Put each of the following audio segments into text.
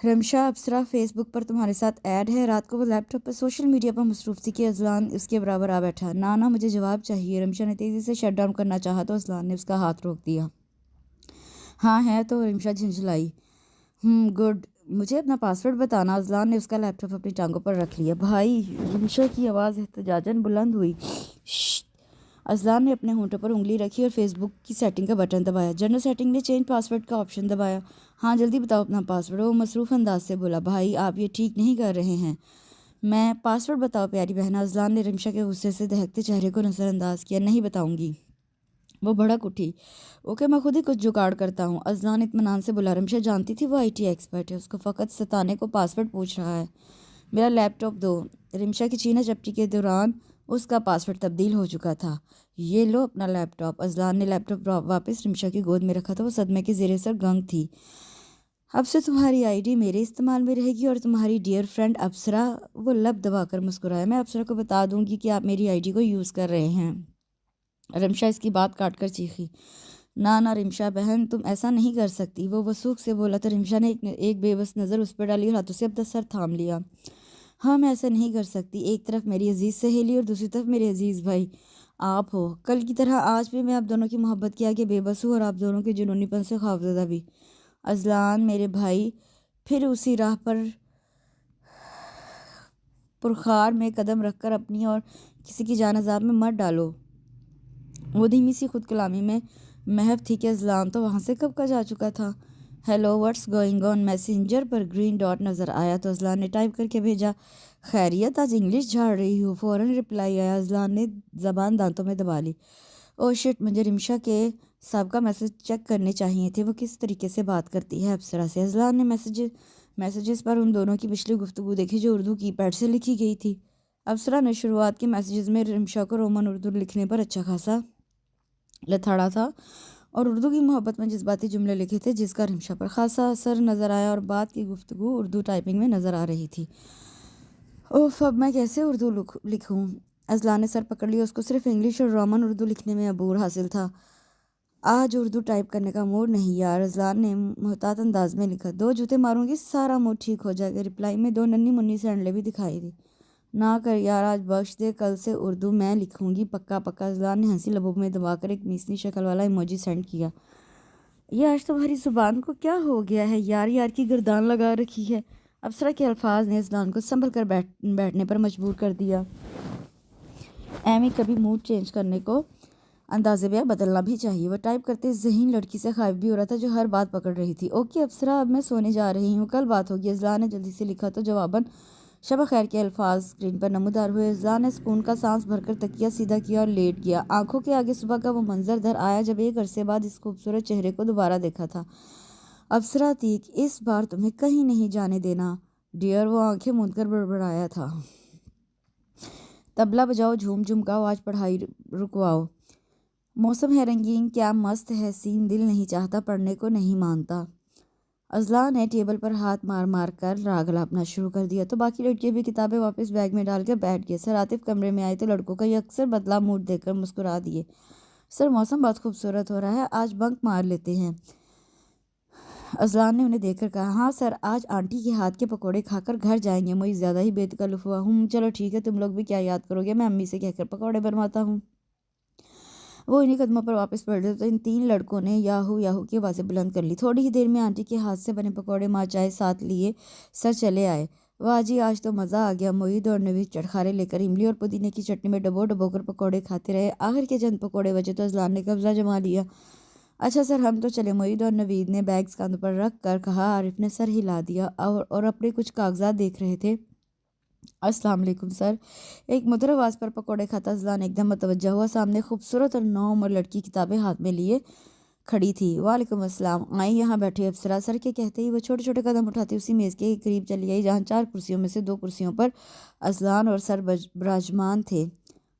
Rimsha ابصرا face بک پر تمہارے ساتھ add ہے. رات کو وہ لیپ ٹاپ پر سوشل میڈیا پر مصروف تھی کہ اذلان اس کے برابر آ بیٹھا. نا مجھے جواب چاہیے. رمشا نے تیزی سے شٹ ڈاؤن کرنا چاہا تو اذلان نے اس کا ہاتھ روک دیا. ہاں ہے تو. رمشا جھنجھلائی. گڈ. مجھے اپنا پاسورڈ بتانا. اذلان نے اس کا لیپ ٹاپ اپنی ٹانگوں پر رکھ لیا. بھائی. رمشا کی آواز احتجاجاً بلند ہوئی. شش. اذلان نے اپنے ہونٹوں پر انگلی رکھی اور فیس بک کی سیٹنگ کا بٹن دبایا. جنرل سیٹنگ نے چینج پاسورڈ کا آپشن دبایا. ہاں جلدی بتاؤ اپنا پاسورڈ. وہ مصروف انداز سے بولا. بھائی آپ یہ ٹھیک نہیں کر رہے ہیں. میں پاسورڈ بتاؤ پیاری بہنا. اذلان نے رمشا کے غصے سے دہکتے چہرے کو نظر انداز کیا. نہیں بتاؤں گی. وہ بھڑک اٹھی. اوکے میں خود ہی کچھ جگاڑ کرتا ہوں. اذلان اطمینان سے بولا. رمشا جانتی تھی وہ IT ایکسپرٹ ہے. اس کو فقط ستانے کو پاسورڈ پوچھ رہا ہے. میرا لیپ ٹاپ دو. رمشا کی چھینا جھپٹی کے دوران اس کا پاسورڈ تبدیل ہو چکا تھا. یہ لو اپنا لیپ ٹاپ. اذلان نے لیپ ٹاپ واپس رمشا کی گود میں رکھا تو وہ صدمے کے زیر سر گنگ تھی. اب سے تمہاری ID میرے استعمال میں رہے گی اور تمہاری ڈیئر فرینڈ ابصرا. وہ لب دبا کر مسکرایا. میں ابصرا کو بتا دوں گی کہ آپ میری ID کو یوز کر رہے ہیں. رمشا اس کی بات کاٹ کر چیخی. نہ رمشا بہن تم ایسا نہیں کر سکتی. وہ وسوخ سے بولا تو رمشا نے ایک بے بس نظر اس پر ڈالی اور ہاتھوں سے اپنا سر تھام لیا. ہاں میں ایسا نہیں کر سکتی. ایک طرف میری عزیز سہیلی اور دوسری طرف میرے عزیز بھائی آپ ہو. کل کی طرح آج بھی میں آپ دونوں کی محبت کے آگے بے بس ہوں اور آپ دونوں کے جنونی پن سے خوفزدہ بھی. اذلان میرے بھائی پھر اسی راہ پر پرخار میں قدم رکھ کر اپنی اور کسی کی جان عذاب میں مت ڈالو. وہ دھیمی سی خود کلامی میں محو تھی کہ اذلان تو وہاں سے کب کا جا چکا تھا. Hello what's going on. Messenger per green dot نظر آیا تو اذلان نے ٹائپ کر کے بھیجا. خیریت آج انگلش جھاڑ رہی ہو. فوراً رپلائی آیا. اذلان نے زبان دانتوں میں دبا لی. او شٹ مجھے رمشا کے سابقہ میسج چیک کرنے چاہیے تھے. وہ کس طریقے سے بات کرتی ہے ابصرا سے. اذلان نے میسیجز پر ان دونوں کی پچھلی گفتگو دیکھی جو اردو کی پیڈ سے لکھی گئی تھی. ابصرا نے شروعات کے میسیجز میں رمشا کو رومن اردو لکھنے پر اچھا خاصا لتھڑا تھا اور اردو کی محبت میں جذباتی جملے لکھے تھے جس کا رمشا پر خاصا اثر نظر آیا اور بعد کی گفتگو اردو ٹائپنگ میں نظر آ رہی تھی. اوف اب میں کیسے اردو لکھوں. اذلان نے سر پکڑ لیا. اس کو صرف انگلش اور رومن اردو لکھنے میں عبور حاصل تھا. آج اردو ٹائپ کرنے کا موڈ نہیں یار. اذلان نے محتاط انداز میں لکھا. 2 جوتے ماروں گی سارا موڈ ٹھیک ہو جائے گا. رپلائی میں 2 ننھی منی سینڈلیں بھی دکھائی دی. نہ کر یار آج بخش دے. کل سے اردو میں لکھوں گی پکا. اذلان نے ہنسی لبوں میں دبا کر ایک میسنی شکل والا ایموجی سینڈ کیا. یہ آج تمہاری زبان کو کیا ہو گیا ہے یار کی گردان لگا رکھی ہے. ابصرا کے الفاظ نے اذلان کو سنبھل کر بیٹھنے پر مجبور کر دیا. ایمی کبھی موڈ چینج کرنے کو انداز بیاں بدلنا بھی چاہیے. وہ ٹائپ کرتے ذہین لڑکی سے خائف بھی ہو رہا تھا جو ہر بات پکڑ رہی تھی. اوکے ابصرا اب میں سونے جا رہی ہوں. کل بات ہوگی. اذلان نے جلدی سے لکھا تو جواباً شب خیر کے الفاظ اسکرین پر نمودار ہوئے. اذلان نے سکون کا سانس بھر کر تکیہ سیدھا کیا اور لیٹ گیا. آنکھوں کے آگے صبح کا وہ منظر دھر آیا جب ایک عرصے بعد اس خوبصورت چہرے کو دوبارہ دیکھا تھا. ابصرا تیک اس بار تمہیں کہیں نہیں جانے دینا ڈیئر. وہ آنکھیں موند کر بڑبڑایا تھا. طبلہ بجاؤ جھوم جھمکاؤ آج پڑھائی رکواؤ. موسم ہے رنگین کیا مست ہے سین. دل نہیں چاہتا پڑھنے کو نہیں مانتا. اذلان نے ٹیبل پر ہاتھ مار مار کر راگ الاپنا شروع کر دیا تو باقی لڑکیاں بھی کتابیں واپس بیگ میں ڈال کر بیٹھ گئے. سر عاطف کمرے میں آئے تو لڑکوں کا یکسر بدلا موڈ دیکھ کر مسکرا دیے. سر موسم بہت خوبصورت ہو رہا ہے. آج بنک مار لیتے ہیں. اذلان نے انہیں دیکھ کر کہا. ہاں سر آج آنٹی کے ہاتھ کے پکوڑے کھا کر گھر جائیں گے. مجھے زیادہ ہی بے تکلف ہوا. چلو ٹھیک ہے تم لوگ بھی کیا یاد کرو گے. میں امی سے کہہ کر پکوڑے بنواتا ہوں. وہ انہیں قدموں پر واپس پلٹ گئے تو ان 3 لڑکوں نے یاہو یاہو کی آوازیں بلند کر لی. تھوڑی ہی دیر میں آنٹی کے ہاتھ سے بنے پکوڑے ماں چائے ساتھ لیے سر چلے آئے. واہ جی آج تو مزہ آ گیا. معید اور نوید چٹخارے لے کر املی اور پودینے کی چٹنی میں ڈبو کر پکوڑے کھاتے رہے. آخر کے چند پکوڑے بچے تو اذلان نے قبضہ جما لیا. اچھا سر ہم تو چلے. معید اور نوید نے بیگز کاندھوں پر رکھ کر کہا. عارف نے سر ہلا دیا اور اپنے کچھ کاغذات دیکھ رہے تھے. السلام علیکم سر. ایک مدر آواز پر پکوڑے کھاتا اذلان ایک دم متوجہ ہوا. سامنے خوبصورت اور نوعمر لڑکی کتابیں ہاتھ میں لیے کھڑی تھی. وعلیکم السلام. آئیں یہاں بیٹھے ابصرا. سر کے کہتے ہی وہ چھوٹے چھوٹے قدم اٹھاتی اسی میز کے قریب چلی آئی جہاں 4 کرسیوں میں سے 2 کرسیوں پر اذلان اور سر براجمان تھے.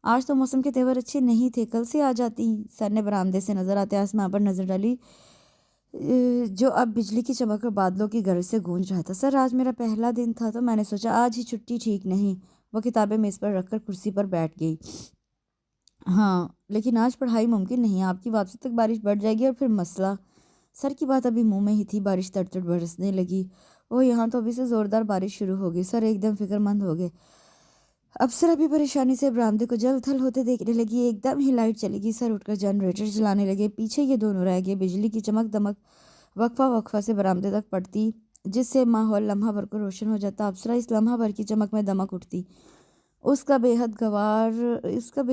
آج تو موسم کے تیور اچھے نہیں تھے. کل سے آ جاتی. سر نے برآمدے سے نظر آتے آسمان پر نظر ڈالی جو اب بجلی کی چمک اور بادلوں کی گرج سے گونج رہا تھا. سر آج میرا پہلا دن تھا تو میں نے سوچا آج ہی چھٹی ٹھیک نہیں. وہ کتابیں میز پر رکھ کر کرسی پر بیٹھ گئی. ہاں لیکن آج پڑھائی ممکن نہیں. آپ کی واپسی تک بارش بڑھ جائے گی اور پھر مسئلہ. سر کی بات ابھی منہ میں ہی تھی بارش تڑ تڑ برسنے لگی. یہاں تو ابھی سے زوردار بارش شروع ہوگی۔ سر ایک دم فکر مند ہو گئے۔ ابصرا بھی پریشانی سے برآمدے کو جل تھل ہوتے دیکھنے لگی۔ ایک دم ہی لائٹ چلے گی۔ سر اٹھ کر جنریٹر چلانے لگے۔ پیچھے یہ دونوں رہ گئے۔ بجلی کی چمک دمک وقفہ وقفہ سے برآمدے تک پڑتی، جس سے ماحول لمحہ بھر کو روشن ہو جاتا۔ ابصرا اس لمحہ بھر کی چمک میں دمک اٹھتی۔ اس کا بے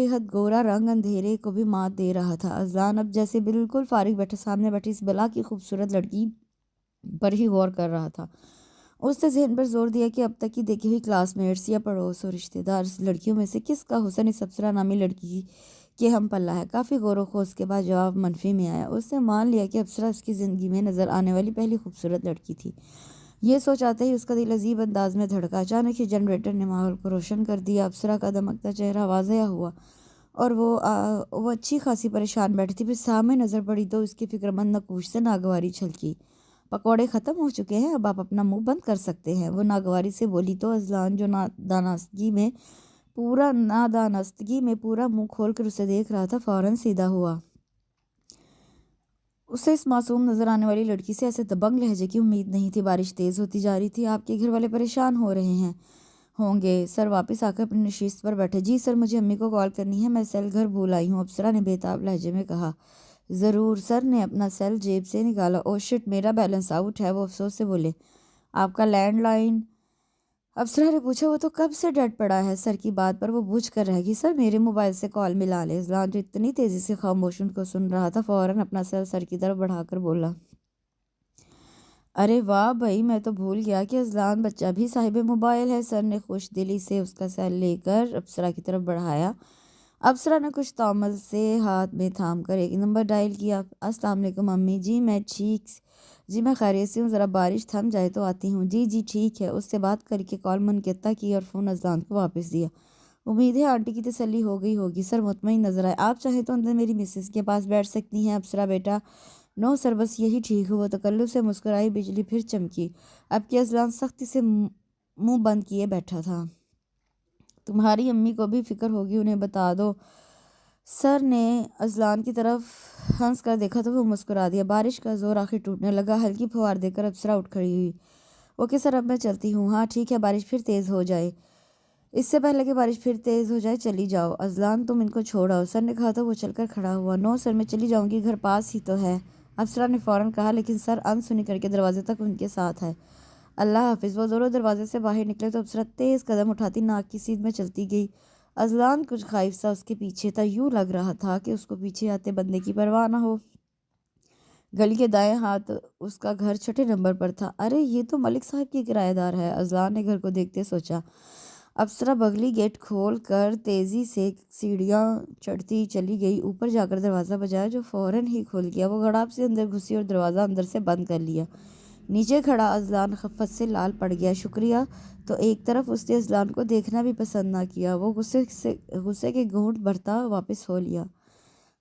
حد گورا رنگ اندھیرے کو بھی مات دے رہا تھا۔ اذلان اب جیسے بالکل فارغ بیٹھے سامنے بیٹھی اس بلا کی خوبصورت لڑکی پر ہی غور کر رہا تھا۔ اس نے ذہن پر زور دیا کہ اب تک کی دیکھی ہوئی کلاس میٹس یا پڑوس اور رشتہ دار لڑکیوں میں سے کس کا حسن اس ابصرا نامی لڑکی کے ہم پلہ ہے۔ کافی غور و خوض کے بعد جواب منفی میں آیا۔ اس نے مان لیا کہ ابصرا اس کی زندگی میں نظر آنے والی پہلی خوبصورت لڑکی تھی۔ یہ سوچ آتے ہی اس کا دل عجیب انداز میں دھڑکا۔ اچانک ہی جنریٹر نے ماحول کو روشن کر دیا۔ ابصرا کا دمکتا چہرہ واضح ہوا اور وہ اچھی خاصی پریشان بیٹھی تھی۔ پھر سامنے نظر پڑی تو اس کی فکرمند نقوش سے ناگواری چھلکی۔ پکوڑے ختم ہو چکے ہیں، اب آپ اپنا منہ بند کر سکتے ہیں، وہ ناگواری سے بولی تو اذلان جو نادانستگی میں پورا منہ کھول کر اسے دیکھ رہا تھا فوراً سیدھا ہوا۔ اسے اس معصوم نظر آنے والی لڑکی سے ایسے دبنگ لہجے کی امید نہیں تھی۔ بارش تیز ہوتی جا رہی تھی۔ آپ کے گھر والے پریشان ہوں گے۔ سر واپس آ کر اپنی نشست پر بیٹھے۔ جی سر، مجھے امی کو کال کرنی ہے، میں سیل گھر بھول آئی ہوں، ابصرا نے بےتاب لہجے میں کہا۔ ضرور۔ سر نے اپنا سیل جیب سے نکالا۔ او شٹ، میرا بیلنس آؤٹ ہے، وہ افسوس سے بولے۔ آپ کا لینڈ لائن؟ ابصرا نے پوچھا۔ وہ تو کب سے ڈیڈ پڑا ہے۔ سر کی بات پر وہ بجھ کر رہ گئی۔ سر میرے موبائل سے کال ملا لے۔ اذلان جو اتنی تیزی سے خاموش ان کو سن رہا تھا فوراً اپنا سیل سر کی طرف بڑھا کر بولا۔ ارے واہ بھائی، میں تو بھول گیا کہ اذلان بچہ بھی صاحب موبائل ہے۔ سر نے خوش دلی سے اس کا سیل لے کر ابصرا کی طرف بڑھایا۔ ابصرا نے کچھ تامل سے ہاتھ میں تھام کر ایک نمبر ڈائل کیا۔ السلام علیکم امی جی، میں خیریت سے ہوں، ذرا بارش تھم جائے تو آتی ہوں۔ جی ٹھیک ہے۔ اس سے بات کر کے کال منقطع کی اور فون اذلان کو واپس دیا۔ امید ہے آنٹی کی تسلی ہو گئی ہوگی۔ سر مطمئن نظر آئے۔ آپ چاہیں تو اندر میری مسز کے پاس بیٹھ سکتی ہیں ابصرا بیٹا۔ نو سر، بس یہی ٹھیک ہو۔ وہ تکلف سے مسکرائی۔ بجلی پھر چمکی۔ اب کہ اذلان سختی سے منہ بند کیے بیٹھا تھا۔ تمہاری امی کو بھی فکر ہوگی، انہیں بتا دو۔ سر نے اذلان کی طرف ہنس کر دیکھا تو وہ مسکرا دیا۔ بارش کا زور آخر ٹوٹنے لگا۔ ہلکی پھوار دے کر ابصرا اٹھ کھڑی ہوئی۔ اوکے سر، اب میں چلتی ہوں۔ ہاں ٹھیک ہے، بارش پھر تیز ہو جائے، اس سے پہلے کہ بارش پھر تیز ہو جائے چلی جاؤ۔ اذلان تم ان کو چھوڑ آؤ، سر نے کہا تو وہ چل کر کھڑا ہوا۔ نو سر، میں چلی جاؤں گی، گھر پاس ہی تو ہے، ابصرا نے فوراً کہا، لیکن سر انسنی کر کے دروازے تک ان کے ساتھ ہے۔ اللہ حافظ۔ وہ زوروں دروازے سے باہر نکلے تو ابصرا تیز قدم اٹھاتی ناک کی سیدھ میں چلتی گئی۔ اذلان کچھ خائف سا اس کے پیچھے تھا۔ یوں لگ رہا تھا کہ اس کو پیچھے آتے بندے کی پرواہ نہ ہو۔ گلی کے دائیں ہاتھ اس کا گھر چھٹے نمبر پر تھا۔ ارے یہ تو ملک صاحب کی کرایہ دار ہے، اذلان نے گھر کو دیکھتے سوچا۔ ابصرا بغلی گیٹ کھول کر تیزی سے سیڑھیاں چڑھتی چلی گئی۔ اوپر جا کر دروازہ بجایا جو فوراً ہی کھل گیا۔ وہ گھڑاپ سے اندر گھسی اور دروازہ اندر سے بند کر لیا۔ نیچے کھڑا اذلان خفت سے لال پڑ گیا۔ شکریہ۔ تو ایک طرف اس نے اذلان کو دیکھنا بھی پسند نہ کیا۔ وہ غصے کے گھونٹ بھرتا واپس ہو لیا۔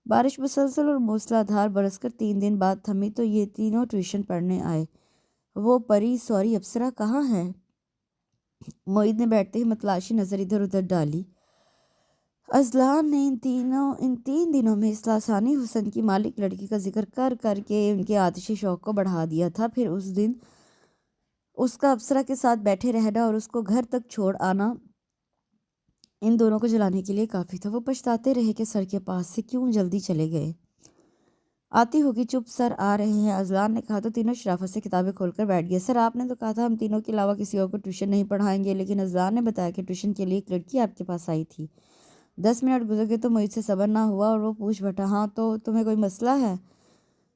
بارش مسلسل اور موسلا دھار برس کر 3 دن بعد تھمی تو یہ تینوں ٹیوشن پڑھنے آئے۔ وہ پری سوری ابصرا کہاں ہے؟ معید نے بیٹھتے ہی متلاشی نظر ادھر ادھر ڈالی۔ اذلان نے ان 3 دنوں میں اس لاسانی حسن کی مالک لڑکی کا ذکر کر کر کے ان کے آتشی شوق کو بڑھا دیا تھا۔ پھر اس دن اس کا ابصرا کے ساتھ بیٹھے رہنا اور اس کو گھر تک چھوڑ آنا ان دونوں کو جلانے کے لیے کافی تھا۔ وہ پچھتاتے رہے کہ سر کے پاس سے کیوں جلدی چلے گئے۔ آتی ہوگی، چپ سر آ رہے ہیں، اذلان نے کہا تو تینوں شرافت سے کتابیں کھول کر بیٹھ گئے۔ سر آپ نے تو کہا تھا ہم تینوں کے علاوہ کسی اور کو ٹیوشن نہیں پڑھائیں گے، لیکن اذلان نے بتایا کہ ٹیوشن کے لیے ایک لڑکی آپ کے پاس آئی تھی۔ 10 منٹ گزر گئے تو معید سے صبر نہ ہوا اور وہ پوچھ بیٹھا، ہاں تو تمہیں کوئی مسئلہ ہے؟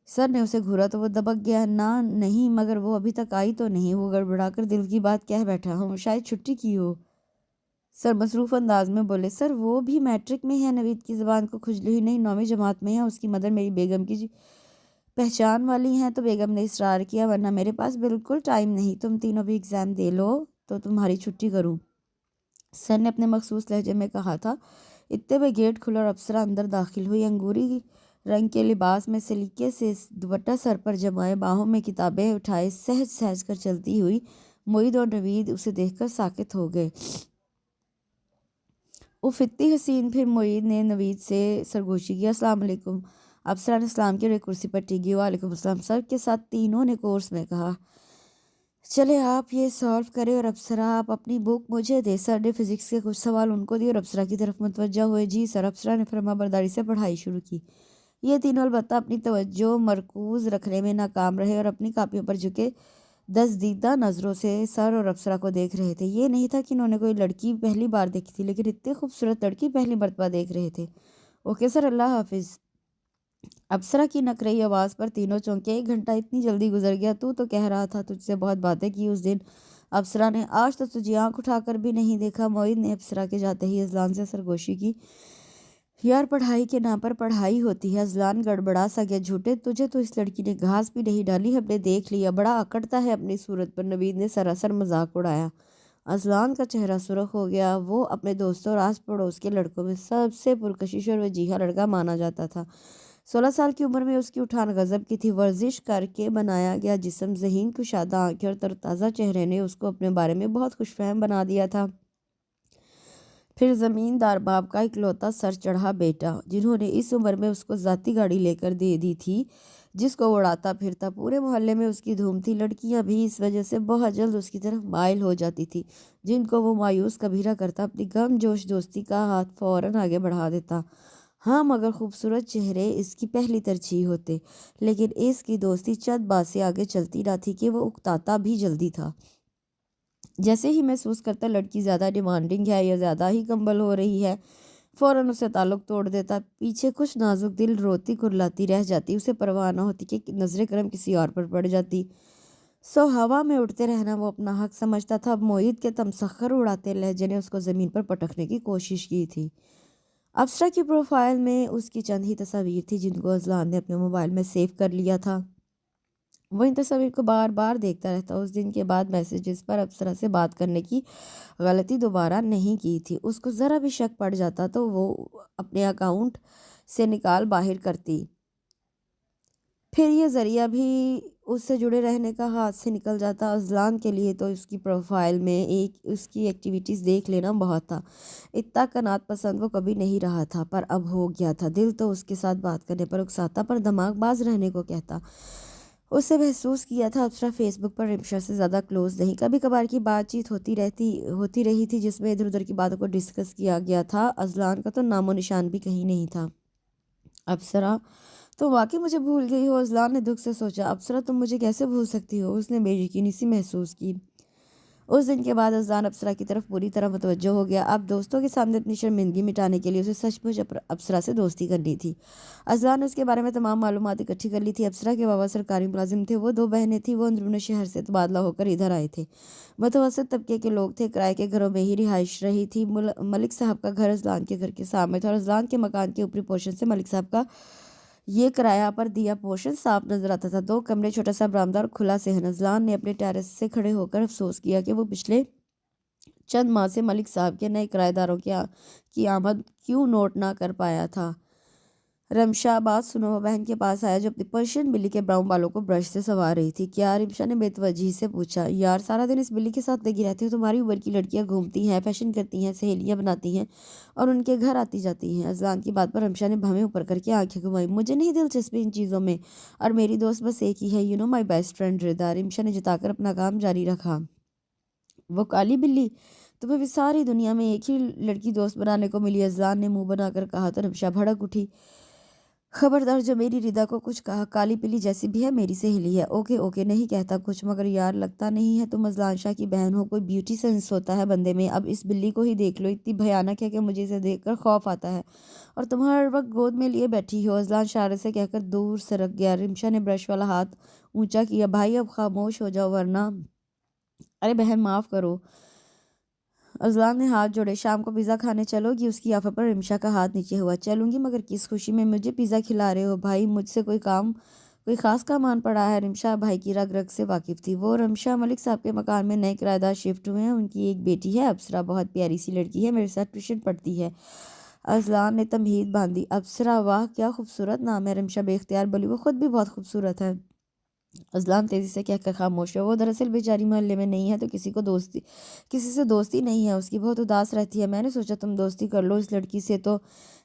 سر نے اسے گھورا تو وہ دبک گیا۔ نہیں، مگر وہ ابھی تک آئی تو نہیں۔ وہ گڑبڑا کر دل کی بات کہہ بیٹھا، ہوں شاید چھٹی کی ہو۔ سر مصروف انداز میں بولے، سر وہ بھی میٹرک میں ہے، نوید کی زبان کو کھجلی ہوئی، نہیں 9ویں جماعت میں ہے، اس کی مدر میری بیگم کی پہچان والی ہیں۔ تو بیگم نے اصرار کیا، ورنہ میرے پاس بالکل ٹائم نہیں، تم تینوں بھی ایگزام دے لو تو تمہاری چھٹی کروں، سر نے اپنے مخصوص لہجے میں کہا تھا۔ اتنے میں گیٹ کھلا اور ابصرا اندر داخل ہوئی۔ انگوری رنگ کے لباس میں سلیقے سے دوپٹہ سر پر جمائے، باہوں میں کتابیں اٹھائے سہج سہج کر چلتی ہوئی معید اور نوید اسے دیکھ کر ساکت ہو گئے۔ اف اتنی حسین! پھر معید نے نوید سے سرگوشی کی، السلام علیکم۔ ابصرا نے سلام کیا اور ایک کرسی پر ٹک گئی۔ وعلیکم السلام، سر کے ساتھ تینوں نے کورس میں کہا۔ چلے آپ یہ سالو کریں اور ابصرا آپ اپنی بک مجھے دے۔ سر نے فزکس کے کچھ سوال ان کو دیے اور ابصرا کی طرف متوجہ ہوئے۔ جی سر۔ ابصرا نے فرما برداری سے پڑھائی شروع کی۔ یہ تینوں البتہ اپنی توجہ مرکوز رکھنے میں ناکام رہے اور اپنی کاپیوں پر جھکے دزدیدہ نظروں سے سر اور ابصرا کو دیکھ رہے تھے۔ یہ نہیں تھا کہ انہوں نے کوئی لڑکی پہلی بار دیکھی تھی، لیکن اتنی خوبصورت لڑکی پہلی مرتبہ دیکھ رہے تھے۔ اوکے سر، اللہ حافظ۔ ابصرا کی نک رہی آواز پر تینوں چونکے۔ 1 گھنٹہ اتنی جلدی گزر گیا، تو کہہ رہا تھا تجھ سے بہت باتیں کی اس دن۔ ابصرا نے آج تو تجھے آنکھ اٹھا کر بھی نہیں دیکھا۔ معید نے ابصرا کے جاتے ہی اذلان سے سرگوشی کی۔ یار پڑھائی کے نام پر پڑھائی ہوتی ہے۔ اذلان گڑبڑا سا گیا۔ جھوٹے، تجھے تو اس لڑکی نے گھاس بھی نہیں ڈالی، ہم نے دیکھ لیا، بڑا اکڑتا ہے اپنی صورت پر۔ نوید نے سراسر مذاق اڑایا۔ اذلان کا چہرہ سرخ ہو گیا۔ وہ اپنے دوستوں اور آس پڑوس کے لڑکوں میں سب سے پرکشش اور وجیہہ لڑکا مانا جاتا تھا۔ 16 سال کی عمر میں اس کی اٹھان غضب کی تھی۔ ورزش کر کے بنایا گیا جسم، ذہین کشادہ آنکھیں اور ترتازہ چہرے نے اس کو اپنے بارے میں بہت خوش فہم بنا دیا تھا۔ پھر زمیندار باپ کا اکلوتا سر چڑھا بیٹا، جنہوں نے اس عمر میں اس کو ذاتی گاڑی لے کر دے دی تھی جس کو وہ اڑاتا پھرتا۔ پورے محلے میں اس کی دھوم تھی۔ لڑکیاں بھی اس وجہ سے بہت جلد اس کی طرف مائل ہو جاتی تھی، جن کو وہ مایوس کبیرہ کرتا اپنی گم جوش دوستی کا ہاتھ فوراً آگے بڑھا دیتا۔ ہاں، مگر خوبصورت چہرے اس کی پہلی ترجیح ہوتے، لیکن اس کی دوستی چند بات سے آگے چلتی نہ تھی کہ وہ اکتاتا بھی جلدی تھا۔ جیسے ہی محسوس کرتا لڑکی زیادہ ڈیمانڈنگ ہے یا زیادہ ہی کمبل ہو رہی ہے، فوراً اسے تعلق توڑ دیتا۔ پیچھے کچھ نازک دل روتی کرلاتی رہ جاتی، اسے پرواہ نہ ہوتی کہ نظر کرم کسی اور پر پڑ جاتی۔ ہوا میں اڑتے رہنا وہ اپنا حق سمجھتا تھا۔ اب معید کے تمسخر اڑاتے لہجے نے اس کو زمین پر پٹکنے کی کوشش کی تھی۔ ابصرا کی پروفائل میں اس کی چند ہی تصاویر تھی جن کو اذلان نے اپنے موبائل میں سیو کر لیا تھا۔ وہ ان تصاویر کو بار بار دیکھتا رہتا۔ اس دن کے بعد میسیجز پر ابصرا سے بات کرنے کی غلطی دوبارہ نہیں کی تھی۔ اس کو ذرا بھی شک پڑ جاتا تو وہ اپنے اکاؤنٹ سے نکال باہر کرتی، پھر یہ ذریعہ بھی اس سے جڑے رہنے کا ہاتھ سے نکل جاتا۔ اذلان کے لیے تو اس کی پروفائل میں اس کی ایکٹیویٹیز دیکھ لینا بہت تھا۔ اتنا قناعت پسند وہ کبھی نہیں رہا تھا، پر اب ہو گیا تھا۔ دل تو اس کے ساتھ بات کرنے پر اکساتا، پر دماغ باز رہنے کو کہتا۔ اس سے محسوس کیا تھا ابصرا فیس بک پر رمشا سے زیادہ کلوز نہیں۔ کبھی کبھار کی بات چیت ہوتی رہی تھی جس میں ادھر ادھر کی باتوں کو ڈسکس کیا گیا تھا۔ اذلان کا تو نام و نشان بھی کہیں نہیں تھا۔ ابصرا، تو واقعی مجھے بھول گئی ہو؟ اذلان نے دکھ سے سوچا۔ ابصرا، تم مجھے کیسے بھول سکتی ہو؟ اس نے بے یقینی سی محسوس کی۔ اس دن کے بعد اذلان ابصرا کی طرف پوری طرح متوجہ ہو گیا۔ اب دوستوں کے سامنے اپنی شرمندگی مٹانے کے لیے اسے سچ مچ ابصرا سے دوستی کرنی تھی۔ اذلان نے اس کے بارے میں تمام معلومات اکٹھی کر لی تھی۔ ابصرا کے بابا سرکاری ملازم تھے، وہ 2 بہنیں تھیں۔ وہ اندرون شہر سے تبادلہ ہو کر ادھر آئے تھے۔ متوسط طبقے کے لوگ تھے، کرائے کے گھروں میں ہی رہائش رہی تھی۔ ملک صاحب کا گھر اذلان کے گھر کے سامنے تھا اور اذلان کے مکان کے اوپری پورشن سے ملک صاحب کا یہ کرایہ پر دیا پورشن صاف نظر آتا تھا۔ 2 کمرے، چھوٹا سا برآمدہ اور کھلا صحن۔ اذلان نے اپنے ٹیرس سے کھڑے ہو کر افسوس کیا کہ وہ پچھلے چند ماہ سے ملک صاحب کے نئے کرایہ داروں کی آمد کیوں نوٹ نہ کر پایا تھا۔ رمشا، بات سنو، وہ بہن کے پاس آیا جو اپنی پرشین بلی کے براؤن بالوں کو برش سے سنوار رہی تھی۔ کیا؟ رمشا نے بے توجہی سے پوچھا۔ یار سارا دن اس بلی کے ساتھ لگی رہتی ہو۔ تمہاری عمر کی لڑکیاں گھومتی ہیں، فیشن کرتی ہیں، سہیلیاں بناتی ہیں اور ان کے گھر آتی جاتی ہیں۔ اذلان کی بات پر رمشا نے بھویں اوپر کر کے آنکھیں گھمائی۔ مجھے نہیں دلچسپی ان چیزوں میں، اور میری دوست بس ایک ہی ہے، you know my best friend Rida. Rimsha نے جتا کر اپنا کام جاری رکھا۔ وہ کالی بلی؟ تمہیں بھی ساری دنیا میں ایک ہی لڑکی دوست بنانے کو ملی؟ اذلان نے منہ بنا کر کہا تو رمشا بھڑک اٹھی۔ خبردار جو میری ردا کو کچھ کہا، کالی بلی جیسی بھی ہے، میری سہیلی ہے۔ اوکے اوکے، نہیں کہتا کچھ، مگر یار لگتا نہیں ہے تم اذلان شاہ کی بہن ہو۔ کوئی بیوٹی سینس ہوتا ہے بندے میں۔ اب اس بلی کو ہی دیکھ لو، اتنی بھیانک ہے کہ مجھے اسے دیکھ کر خوف آتا ہے، اور تم ہر وقت گود میں لیے بیٹھی ہو۔ اذلان شرارت سے کہہ کر دور سرک گیا۔ رمشا نے برش والا ہاتھ اونچا کیا۔ بھائی اب خاموش ہو جاؤ ورنہ۔ ارے بہن معاف کرو۔ اذلان نے ہاتھ جوڑے۔ شام کو پیزا کھانے چلو گی؟ اس کی آفر پر رمشا کا ہاتھ نیچے ہوا۔ چلوں گی، مگر کس خوشی میں مجھے پیزا کھلا رہے ہو؟ بھائی مجھ سے کوئی خاص کام آن پڑا ہے؟ رمشا بھائی کی رگ رگ سے واقف تھی۔ وہ رمشا ملک صاحب کے مکان میں نئے کرایہ دار شفٹ ہوئے ہیں، ان کی ایک بیٹی ہے ابصرا، بہت پیاری سی لڑکی ہے، میرے ساتھ ٹیوشن پڑھتی ہے۔ اذلان نے تمہید باندھی۔ ابصرا؟ واہ کیا خوبصورت نام ہے، رمشا بے اختیار بولی۔ وہ خود بھی بہت خوبصورت ہے۔ اذلان تیزی سے کہہ کر خاموش ہوا۔ وہ دراصل بیچاری محلے میں نہیں ہے تو کسی سے دوستی نہیں ہے اس کی، بہت اداس رہتی ہے۔ میں نے سوچا تم دوستی کر لو اس لڑکی سے تو۔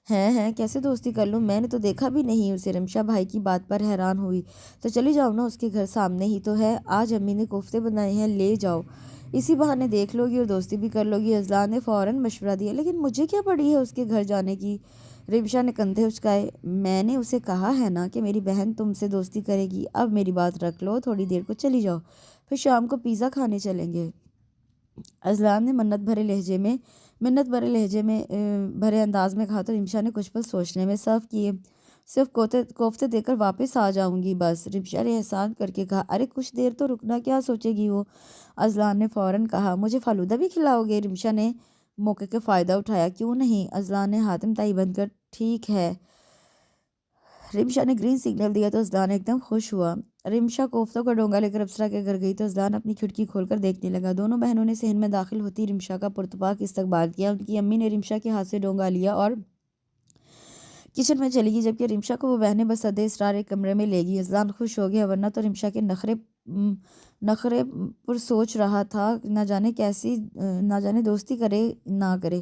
ہیں کیسے دوستی کر لوں؟ میں نے تو دیکھا بھی نہیں اسے۔ رمشا بھائی کی بات پر حیران ہوئی۔ تو چلی جاؤ نا، اس کے گھر سامنے ہی تو ہے، آج امی نے کوفتے بنائے ہیں، لے جاؤ، اسی بہانے دیکھ لو گی اور دوستی بھی کر لو گی۔ اذلان نے فوراً مشورہ دیا۔ لیکن مجھے کیا پڑی ہے اس کے گھر جانے کی؟ رمشا نے کندھے اچکائے۔ میں نے اسے کہا ہے نا کہ میری بہن تم سے دوستی کرے گی، اب میری بات رکھ لو، تھوڑی دیر کو چلی جاؤ، پھر شام کو پیزا کھانے چلیں گے۔ اذلان نے منت بھرے لہجے میں بھرے انداز میں کہا تو رمشا نے کچھ پل سوچنے میں صرف کیے، صرف کوفتے دے کر واپس آ جاؤں گی بس۔ رمشا نے احسان کر کے کہا۔ ارے کچھ دیر تو رکنا، کیا سوچے گی وہ؟ اذلان نے فوراً کہا۔ مجھے فالودہ بھی کھلاؤ گے؟ رمشا نے موقع کا فائدہ اٹھایا۔ کیوں نہیں؟ اذلان نے حاتم تائی بن کر ٹھیک ہے۔ رمشا نے گرین سگنل دیا تو اذلان ایک دم خوش ہوا۔ رمشا کوفتوں کا ڈونگا لے کر ابصرا کے گھر گئی تو اذلان اپنی کھڑکی کھول کر دیکھنے لگا۔ دونوں بہنوں نے صحن میں داخل ہوتی رمشا کا پرتپاک استقبال کیا۔ ان کی امی نے رمشا کے ہاتھ سے ڈونگا لیا اور کچن میں چلی گئی، جبکہ رمشا کو وہ بہنیں بسدے اصرار ایک کمرے میں لے گئی۔ اذلان خوش ہو گیا، ورنہ تو رمشا کے نخرے پر سوچ رہا تھا نہ جانے دوستی کرے نہ کرے۔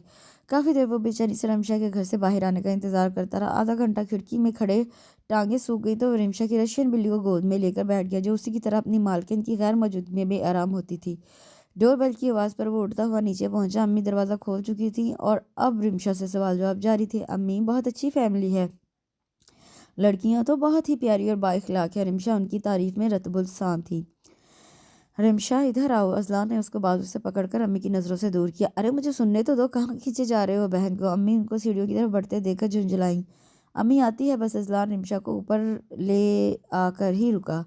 کافی دیر وہ بے چینی سے رمشا کے گھر سے باہر آنے کا انتظار کرتا رہا۔ آدھا گھنٹہ کھڑکی میں کھڑے ٹانگیں سوکھ گئی تو وہ رمشا کی رشین بلی کو گود میں لے کر بیٹھ گیا، جو اسی کی طرح اپنی مالکن کی غیر موجودگی میں بے آرام ہوتی تھی۔ ڈور بیل کی آواز پر وہ اٹھتا ہوا نیچے پہنچا۔ امی دروازہ کھول چکی تھیں اور اب رمشا سے سوال جواب جاری تھے۔ امی، بہت اچھی فیملی ہے، لڑکیاں تو بہت ہی پیاری اور با اخلاق ہے۔ رمشا ان کی تعریف میں رتب السان تھی۔ رمشا ادھر آؤ، اذلان نے اس کو بازو سے پکڑ کر امی کی نظروں سے دور کیا۔ ارے مجھے سننے تو دو، کہاں کھینچے جا رہے ہو بہن کو؟ امی ان کو سیڑھیوں کی طرف بڑھتے دیکھ کر جھنجھلائیں۔ امی آتی ہے بس۔ اذلان رمشا کو اوپر لے آ کر ہی رکا۔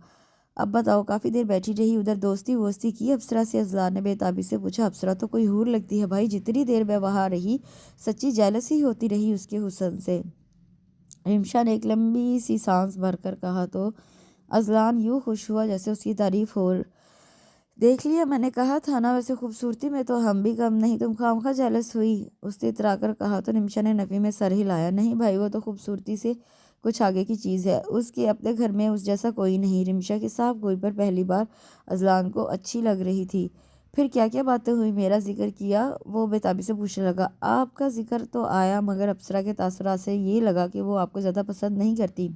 اب بتاؤ، کافی دیر بیٹھی رہی ادھر، دوستی ووستی کی ابصرا سے؟ اذلان نے بے تابی سے پوچھا۔ ابصرا تو کوئی حور لگتی ہے بھائی، جتنی دیر میں وہاں رہی سچی جیلسی ہوتی رہی اس کے حسن سے۔ رمشا نے ایک لمبی سی سانس بھر کر کہا تو اذلان یوں خوش ہوا جیسے اس کی تعریف ہو۔ دیکھ لیا، میں نے کہا تھا نا، ویسے خوبصورتی میں تو ہم بھی کم نہیں، تم خواہ جیلس ہوئی؟ اس نے اترا کر کہا تو رمشا نے نفی میں سر ہلایا۔ نہیں بھائی، وہ تو خوبصورتی سے کچھ آگے کی چیز ہے، اس کے اپنے گھر میں اس جیسا کوئی نہیں۔ رمشا کی صاف گوئی پر پہلی بار اذلان کو اچھی لگ رہی تھی۔ پھر کیا کیا باتیں ہوئی؟ میرا ذکر کیا؟ وہ بے تابی سے پوچھنے لگا۔ آپ کا ذکر تو آیا، مگر ابصرا کے تاثرات سے یہ لگا کہ وہ آپ کو زیادہ پسند نہیں کرتی۔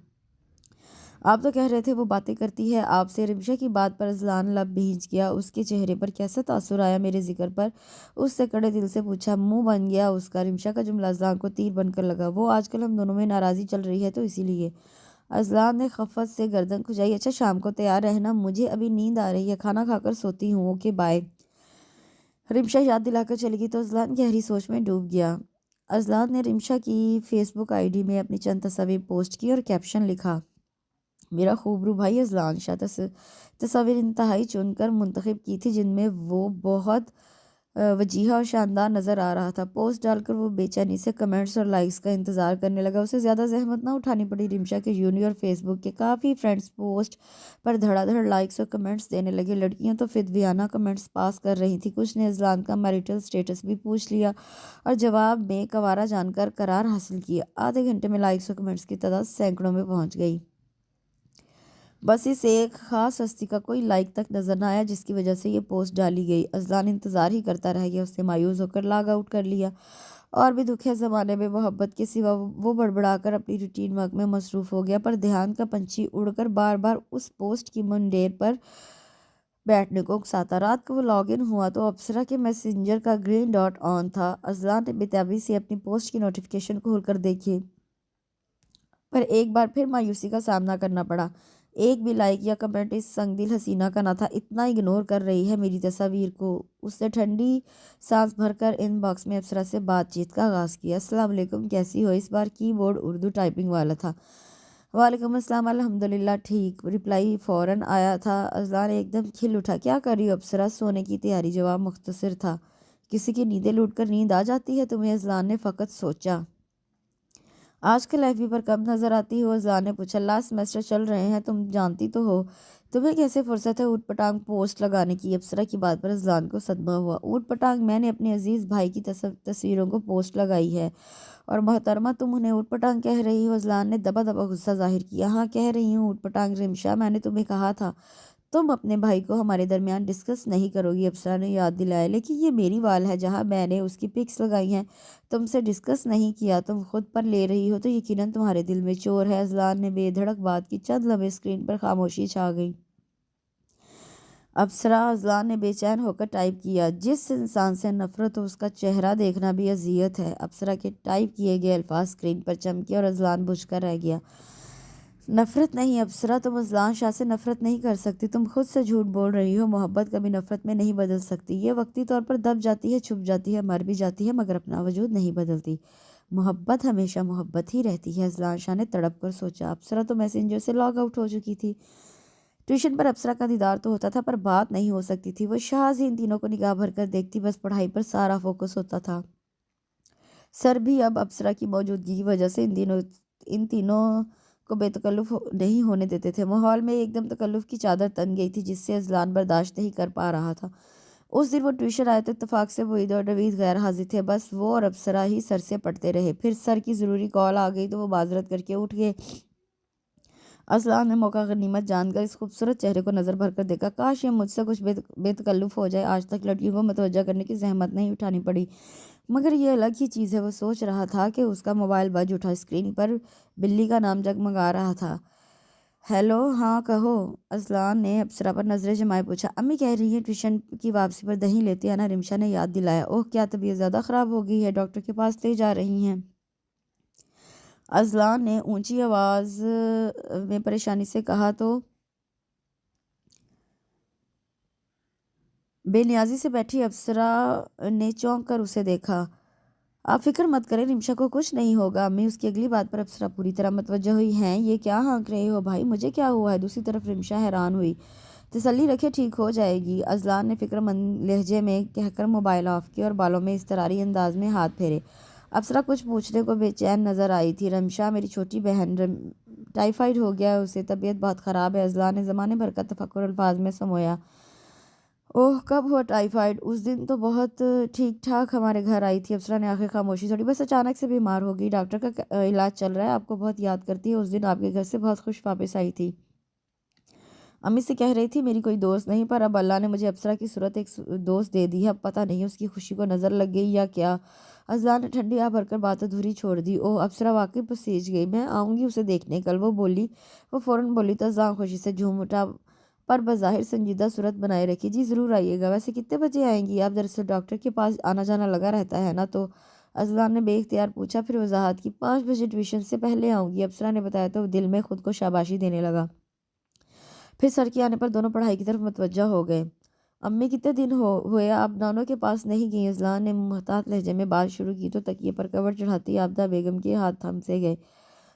آپ تو کہہ رہے تھے وہ باتیں کرتی ہے آپ سے۔ رمشا کی بات پر اذلان لب بھیج گیا۔ اس کے چہرے پر کیسا تاثر آیا میرے ذکر پر؟ اس سے کڑے دل سے پوچھا۔ منہ بن گیا اس کا۔ رمشا کا جملہ اذلان کو تیر بن کر لگا۔ وہ آج کل ہم دونوں میں ناراضی چل رہی ہے تو اسی لیے۔ اذلان نے خفت سے گردن کھجائی۔ اچھا شام کو تیار رہنا، مجھے ابھی نیند آ رہی ہے، کھانا کھا کر سوتی ہوں، اوکے بائے۔ رمشا یاد دلا کر چلی گئی تو اذلان گہری سوچ میں ڈوب گیا۔ اذلان نے رمشا کی فیس بک آئی ڈی میں اپنی چند تصاویر پوسٹ کی اور کیپشن لکھا۔ میرا خوبرو بھائی اذلان شاہ، تصاویر انتہائی چن کر منتخب کی تھی جن میں وہ بہت وجیحہ اور شاندار نظر آ رہا تھا۔ پوسٹ ڈال کر وہ بے چینی سے کمنٹس اور لائکس کا انتظار کرنے لگا۔ اسے زیادہ زحمت نہ اٹھانی پڑی۔ رمشا کے یونی اور فیس بک کے کافی فرینڈز پوسٹ پر دھڑا دھڑ لائکس اور کمنٹس دینے لگے۔ لڑکیاں تو فدویانہ کمنٹس پاس کر رہی تھیں، کچھ نے اذلان کا میریٹل سٹیٹس بھی پوچھ لیا اور جواب میں کنوارا جان کر قرار حاصل کیا۔ آدھے گھنٹے میں لائکس اور کمنٹس کی تعداد سینکڑوں میں پہنچ گئی۔ بس اس ایک خاص ہستی کا کوئی لائک تک نظر نہ آیا جس کی وجہ سے یہ پوسٹ ڈالی گئی۔ اذلان انتظار ہی کرتا رہ گیا۔ اس نے مایوس ہو کر لاگ آؤٹ کر لیا۔ اور بھی دکھ ہے زمانے میں محبت کے سوا، وہ بڑبڑا کر اپنی روٹین ورک میں مصروف ہو گیا، پر دھیان کا پنچھی اڑ کر بار بار اس پوسٹ کی منڈیر پر بیٹھنے کو اکساتا۔ رات کو وہ لاگ ان ہوا تو ابصرا کے میسنجر کا گرین ڈاٹ آن تھا۔ اذلان نے بے تابی سے اپنی پوسٹ کی نوٹیفیکیشن کھول کر دیکھی، پر ایک بار پھر مایوسی کا سامنا کرنا پڑا۔ ایک بھی لائک یا کمنٹ اس سنگ دل حسینہ کا نہ تھا۔ اتنا اگنور کر رہی ہے میری تصاویر کو۔ اس نے ٹھنڈی سانس بھر کر ان باکس میں ابصرا سے بات چیت کا آغاز کیا۔ السلام علیکم، کیسی ہو؟ اس بار کی بورڈ اردو ٹائپنگ والا تھا۔ وعلیکم السلام، الحمدللہ ٹھیک، رپلائی فوراً آیا تھا۔ اذلان ایک دم کھل اٹھا۔ کیا کر رہی ہو ابصرا؟ سونے کی تیاری۔ جواب مختصر تھا۔ کسی کی نیندیں لوٹ کر نیند آ جاتی ہے تمہیں؟ اذلان نے فقط سوچا۔ آج کل ایف بی پر کب نظر آتی ہو؟ اذلان نے پوچھا۔ لاسٹ سیمسٹر چل رہے ہیں، تم جانتی تو ہو۔ تمہیں کیسے فرصت ہے اوٹ پٹانگ پوسٹ لگانے کی؟ ابصرہ کی بات پر اذلان کو صدمہ ہوا۔ اوٹ پٹانگ؟ میں نے اپنے عزیز بھائی کی تصویروں کو پوسٹ لگائی ہے، اور محترمہ تم انہیں اوٹ پٹانگ کہہ رہی ہو؟ اذلان نے دبا دبا غصہ ظاہر کیا۔ ہاں کہہ رہی ہوں اوٹ پٹانگ رمشا، میں نے تمہیں کہا تھا تم اپنے بھائی کو ہمارے درمیان ڈسکس نہیں کرو گی، ابصرہ نے یاد دلایا۔ لیکن یہ میری وال ہے جہاں میں نے اس کی پکس لگائی ہیں، تم سے ڈسکس نہیں کیا۔ تم خود پر لے رہی ہو تو یقیناً تمہارے دل میں چور ہے۔ اذلان نے بے دھڑک بات کی۔ چند لمحے اسکرین پر خاموشی چھا گئی۔ ابصرہ، اذلان نے بے چین ہو کر ٹائپ کیا۔ جس انسان سے نفرت ہو اس کا چہرہ دیکھنا بھی اذیت ہے۔ ابصرہ کے ٹائپ کیے گئے الفاظ اسکرین پر چمکے اور اذلان بجھ کر رہ گیا۔ نفرت نہیں ابصرہ، تم اذلان شاہ سے نفرت نہیں کر سکتی، تم خود سے جھوٹ بول رہی ہو۔ محبت کبھی نفرت میں نہیں بدل سکتی، یہ وقتی طور پر دب جاتی ہے، چھپ جاتی ہے، مر بھی جاتی ہے، مگر اپنا وجود نہیں بدلتی۔ محبت ہمیشہ محبت ہی رہتی ہے۔ اذلان شاہ نے تڑپ کر سوچا۔ ابصرہ تو میسنجر سے لاگ آؤٹ ہو چکی تھی۔ ٹیوشن پر ابصرہ کا دیدار تو ہوتا تھا پر بات نہیں ہو سکتی تھی۔ وہ شاذ ہی ان تینوں کو نگاہ بھر کر دیکھتی، بس پڑھائی پر سارا فوکس ہوتا تھا۔ سر بھی اب ابصرہ کی موجودگی کی وجہ سے ان تینوں کو بے تکلف نہیں ہونے دیتے تھے۔ ماحول میں ایک دم تکلف کی چادر تن گئی تھی جس سے اذلان برداشت نہیں کر پا رہا تھا۔ اس دن وہ ٹیوشن آئے تو اتفاق سے وحید اور نوید غیر حاضر تھے، بس وہ اور ابصرہ ہی سر سے پڑھتے رہے۔ پھر سر کی ضروری کال آ گئی تو وہ معذرت کر کے اٹھ گئے۔ اذلان نے موقع غنیمت جان کر اس خوبصورت چہرے کو نظر بھر کر دیکھا۔ کاش یہ مجھ سے کچھ بے تکلف ہو جائے، آج تک لڑکیوں کو متوجہ کرنے کی زحمت نہیں اٹھانی پڑی، مگر یہ الگ ہی چیز ہے۔ وہ سوچ رہا تھا کہ اس کا موبائل بج اٹھا، اسکرین پر بلی کا نام جگمگا رہا تھا۔ ہیلو، ہاں کہو، اذلان نے ابصرہ پر نظریں جمائے پوچھا۔ امی کہہ رہی ہیں ٹیوشن کی واپسی پر دہی لیتے آنا، رمشا نے یاد دلایا۔ اوہ، کیا طبیعت زیادہ خراب ہو گئی ہے؟ ڈاکٹر کے پاس لے جا رہی ہیں؟ اذلان نے اونچی آواز میں پریشانی سے کہا تو بے نیازی سے بیٹھی ابصرہ نے چونک کر اسے دیکھا۔ آپ فکر مت کریں، رمشا کو کچھ نہیں ہوگا امی۔ اس کی اگلی بات پر ابصرہ پوری طرح متوجہ ہوئی۔ ہیں یہ کیا ہانک رہے ہو بھائی؟ مجھے کیا ہوا ہے؟ دوسری طرف رمشا حیران ہوئی۔ تسلی رکھے، ٹھیک ہو جائے گی، اذلان نے فکر مند لہجے میں کہہ کر موبائل آف کیا اور بالوں میں اضطراری انداز میں ہاتھ پھیرے۔ ابصرہ کچھ پوچھنے کو بے چین نظر آئی تھی۔ رمشا میری چھوٹی بہن، ٹائیفائڈ ہو گیا ہے اسے، طبیعت بہت خراب ہے، اذلان نے زمانے بھر کا تفکر الفاظ میں سمویا۔ اوہ، کب ہوا ٹائیفائڈ؟ اس دن تو بہت ٹھیک ٹھاک ہمارے گھر آئی تھی۔ ابصرہ نے آخر خاموشی چھوڑی۔ بس اچانک سے بیمار ہو گئی، ڈاکٹر کا علاج چل رہا ہے، آپ کو بہت یاد کرتی ہے، اس دن آپ کے گھر سے بہت خوش واپس آئی تھی، امی سے کہہ رہی تھی میری کوئی دوست نہیں، پر اب اللہ نے مجھے ابصرہ کی صورت ایک دوست دے دی ہے، اب پتہ نہیں اس کی خوشی کو نظر لگ گئی یا کیا۔ اذلان نے ٹھنڈی آہ بھر کر بات ادھوری چھوڑ دی۔ اوہ، ابصرہ واقعی پسیج گئی۔ میں آؤں گی اسے دیکھنے کل، وہ فوراً بولی تو اذلان خوشی سے جھوم اٹھا، پر بظاہر سنجیدہ صورت بنائے رکھی۔ جی ضرور آئیے گا، ویسے کتنے بجے آئیں گی آپ؟ دراصل ڈاکٹر کے پاس آنا جانا لگا رہتا ہے نا، تو اذلان نے بے اختیار پوچھا، پھر وضاحت کی۔ 5 بجے ٹیوشن سے پہلے آؤں گی، ابصرہ نے بتایا تو دل میں خود کو شاباشی دینے لگا۔ پھر سر کے آنے پر دونوں پڑھائی کی طرف متوجہ ہو گئے۔ امی کتنے دن ہوئے آپ نانو کے پاس نہیں گئی؟ اذلان نے محتاط لہجے میں بات شروع کی تو تکیے پر کور چڑھاتی عابدہ بیگم کے ہاتھ تھم سے گئے۔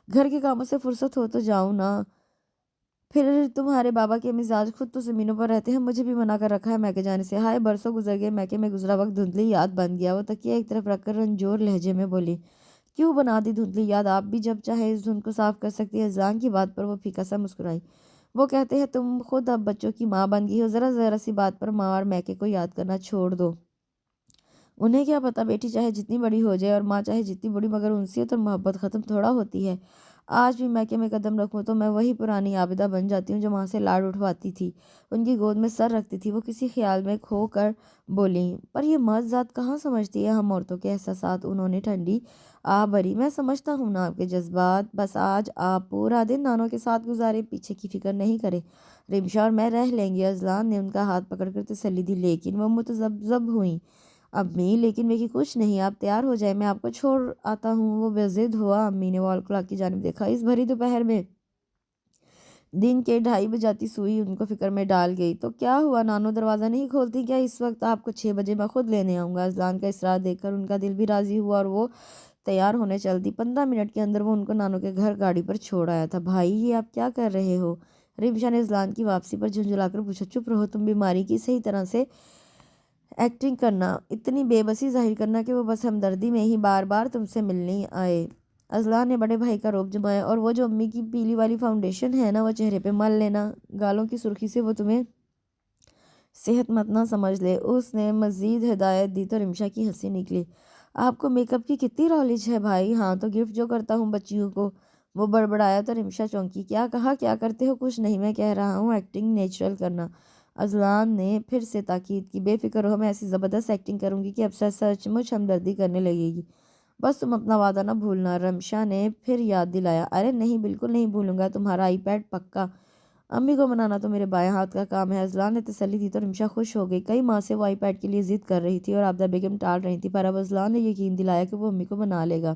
گھر کے کاموں سے فرصت ہو تو جاؤں نا، پھر تمہارے بابا کے مزاج خود تو زمینوں پر رہتے ہیں، مجھے بھی منع کر رکھا ہے میکے جانے سے۔ ہائے، برسوں گزر گئے، میکے میں گزرا وقت دھندلی یاد بن گیا۔ وہ تکیہ ایک طرف رکھ کر رنجور لہجے میں بولی۔ کیوں بنا دی دھندلی یاد؟ آپ بھی جب چاہے اس دھند کو صاف کر سکتی ہیں۔ اذلان کی بات پر وہ پھیکا سا مسکرائی۔ وہ کہتے ہیں تم خود اب بچوں کی ماں بن گئی ہو، ذرا سی بات پر ماں اور میکے کو یاد کرنا چھوڑ دو۔ انہیں کیا پتہ، بیٹی چاہے جتنی بڑی ہو جائے اور ماں چاہے جتنی بڑی، مگر انسیت اور محبت ختم تھوڑا ہوتی ہے۔ آج بھی میکے میں قدم رکھوں تو میں وہی پرانی عابدہ بن جاتی ہوں جو ماں سے لاڈ اٹھواتی تھی، ان کی گود میں سر رکھتی تھی۔ وہ کسی خیال میں کھو کر بولی۔ پر یہ مرد ذات کہاں سمجھتی ہے ہم عورتوں کے احساسات؟ انہوں نے ٹھنڈی آہ بھری۔ میں سمجھتا ہوں نا آپ کے جذبات، بس آج آپ پورا دن نانوں کے ساتھ گزارے، پیچھے کی فکر نہیں کرے، رمشا اور میں رہ لیں گے۔ اذلان نے ان کا ہاتھ پکڑ کر تسلی دی، لیکن وہ متذبذب ہوئیں۔ امی، لیکن میں کچھ نہیں، آپ تیار ہو جائیں، میں آپ کو چھوڑ آتا ہوں۔ وہ بضد ہوا۔ امی نے وال کلاک کی جانب دیکھا۔ اس بھری دوپہر میں دن کے 2:30 بجاتی سوئی ان کو فکر میں ڈال گئی۔ تو کیا ہوا، نانو دروازہ نہیں کھولتی کیا اس وقت؟ آپ کو 6 بجے میں خود لینے آؤں گا۔ اذلان کا اصرار دیکھ کر ان کا دل بھی راضی ہوا اور وہ تیار ہونے چل دی۔ 15 منٹ کے اندر وہ ان کو نانو کے گھر گاڑی پر چھوڑ آیا تھا۔ بھائی، یہ آپ کیا کر رہے ہو؟ رمشا نے اذلان کی واپسی پر جھنجھلا کر پوچھا۔ چپ رہو تم، بیماری کی صحیح طرح سے ایکٹنگ کرنا، اتنی بے بسی ظاہر کرنا کہ وہ بس ہمدردی میں ہی بار بار تم سے ملنے آئے۔ اذلان نے بڑے بھائی کا روب جمایا، اور وہ جو امی کی پیلی والی فاؤنڈیشن ہے نا وہ چہرے پہ مل لینا، گالوں کی سرخی سے وہ تمہیں صحت مند نہ سمجھ لے۔ اس نے مزید ہدایت دی تو رمشا کی ہنسی نکلی۔ آپ کو میک اپ کی کتنی نالج ہے بھائی؟ ہاں تو گفٹ جو کرتا ہوں بچیوں کو، وہ بڑبڑایا تو رمشا چونکی۔ کیا کہا؟ کیا کرتے ہو؟ کچھ نہیں، میں کہہ رہا ہوں ایکٹنگ نیچرل کرنا۔ اذلان نے پھر سے تاکید کی۔ بے فکر ہو، میں ایسی زبردست ایکٹنگ کروں گی کہ افسر سچ مچ ہمدردی کرنے لگے گی۔ بس تم اپنا وعدہ نہ بھولنا، رمشا نے پھر یاد دلایا۔ ارے نہیں، بالکل نہیں بھولوں گا، تمہارا آئی پیڈ پکا۔ امی کو منانا تو میرے بائیں ہاتھ کا کام ہے۔ اذلان نے تسلی دی تو رمشا خوش ہو گئی۔ کئی ماہ سے وہ آئی پیڈ کے لیے ضد کر رہی تھی اور عابدہ بیگم ٹال رہی تھی، پر اب اذلان نے یقین دلایا کہ وہ امی کو منا لے گا۔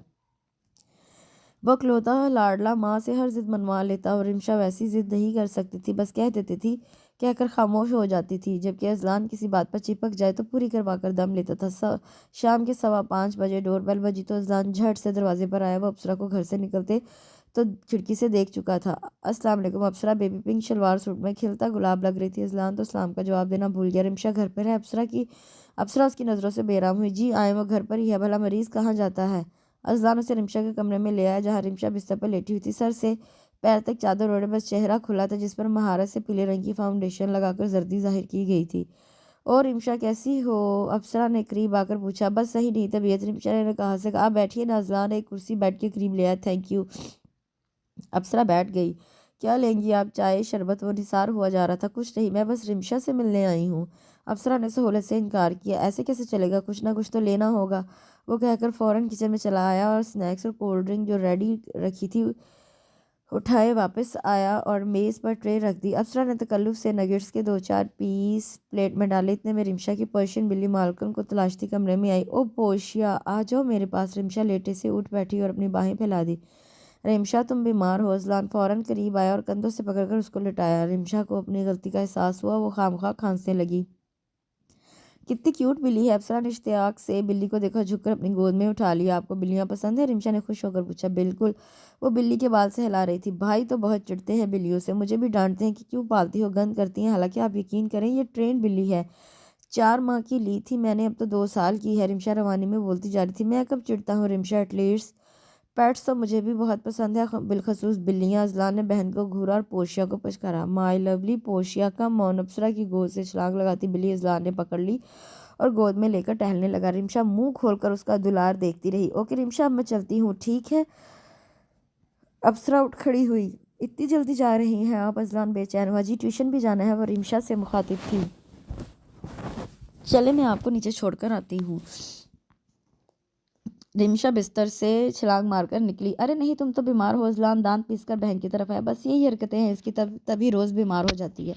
وہ اکلوتا لاڈلا ماں سے ہر ضد منوا لیتا اور رمشا ویسی ضد نہیں کر سکتی تھی، بس کہہ دیتی تھی، کہہ کر خاموش ہو جاتی تھی۔ جبکہ اذلان کسی بات پر چپک جائے تو پوری کروا کر دم لیتا تھا۔ شام کے 5:15 بجے ڈور بیل بجی تو اذلان جھٹ سے دروازے پر آیا۔ وہ اپسرا کو گھر سے نکلتے تو کھڑکی سے دیکھ چکا تھا۔ السلام علیکم۔ Apsara baby pink shalwar suit میں کھلتا گلاب لگ رہی تھی۔ اذلان تو سلام کا جواب دینا بھول گیا۔ رمشا گھر پر ہے؟ اپسرا اس کی نظروں سے بے رام ہوئی۔ جی آئیں، وہ گھر پر ہی ہے۔ بھلا مریض کہاں جاتا ہے؟ اذلان اسے رمشا کے کمرے میں لے آیا، جہاں رمشا بستر پر لیٹی ہوئی تھی، سر سے پیر تک چادر اوڑھے، بس چہرہ کھلا تھا جس پر مہارت سے پیلے رنگ کی فاؤنڈیشن لگا کر زردی ظاہر کی گئی تھی۔ اور رمشا کیسی ہو؟ اپسرا نے قریب آ کر پوچھا۔ بس صحیح نہیں طبیعت، رمشا نے کہا سے کہا۔ آپ بیٹھیے نا۔ اذلان ایک کرسی بیڈ کے قریب لے آیا۔ Thank you. اپسرا بیٹھ گئی۔ کیا لیں گی آپ؟ چائے، شربت؟ وہ نثار ہوا جا رہا تھا۔ کچھ نہیں، میں بس رمشا سے ملنے آئی ہوں۔ اپسرا نے سہولت سے انکار کیا۔ ایسے کیسے چلے گا؟ کچھ نہ کچھ تو لینا ہوگا، وہ کہہ کر فوراً کچن میں چلا آیا اور سنیکس اور کولڈ ڈرنک جو ریڈی رکھی تھی اٹھائے واپس آیا اور میز پر ٹرے رکھ دی۔ اپسرا نے تکلف سے نگٹس کے 2-4 پیس پلیٹ میں ڈالے۔ اتنے میں رمشا کی پرشین بلی مالکن کو تلاشتی کمرے میں آئی۔ او پوشیا، آ جاؤ میرے پاس۔ رمشا لیٹے سے اٹھ بیٹھی اور اپنی باہیں پھیلا دی۔ رمشا تم بیمار ہو؟ اذلان فوراً قریب آیا اور کندھوں سے پکڑ کر اس کو لٹایا۔ رمشا کو اپنی غلطی کا احساس ہوا، وہ خامخواہ کھانسنے لگی۔ کتنی کیوٹ بلی ہے۔ اپسرا نے اشتیاق سے بلی کو دیکھا، جھک کر اپنی گود میں اٹھا لیا۔ آپ کو بلیاں پسند ہیں؟ رمشا نے خوش ہو کر پوچھا۔ بالکل، وہ بلی کے بال سے ہلا رہی تھی۔ بھائی تو بہت چڑھتے ہیں بلیوں سے، مجھے بھی ڈانٹتے ہیں کہ کیوں پالتی ہو، گند کرتی ہیں، حالانکہ آپ یقین کریں یہ ٹرینڈ بلی ہے۔ 4 ماہ کی لی تھی میں نے، اب تو 2 سال کی ہے۔ رمشا روانی میں بولتی جا رہی تھی۔ میں کب چڑھتا ہوں رمشا، ایٹ لیسٹ پیٹس تو مجھے بھی بہت پسند ہے، بالخصوص بلیاں۔ اذلان نے بہن کو گھورا اور پوشیا کو پچکارا۔ مائی لولی پوشیا کم آن۔ اپسرا کی گود سے چھلانگ لگاتی بلی اذلان نے پکڑ لی اور گود میں لے کر ٹہلنے لگا۔ رمشا منہ کھول کر اس کا دلار دیکھتی رہی۔ اوکے رمشا، اب میں چلتی ہوں، ٹھیک ہے؟ اپسرا اٹھ کھڑی ہوئی۔ اتنی جلدی جا رہی ہیں آپ؟ اذلان بے چین ہوا۔ جی ٹیوشن بھی جانا ہے، وہ رمشا سے مخاطب تھی۔ چلے میں آپ کو نیچے چھوڑ کر آتی ہوں۔ رمشا بستر سے چھلانگ مار کر نکلی۔ ارے نہیں، تم تو بیمار ہو۔ اذلان دانت پیس کر بہن کی طرف آیا۔ بس یہی حرکتیں ہیں اس کی، تبھی روز بیمار ہو جاتی ہے،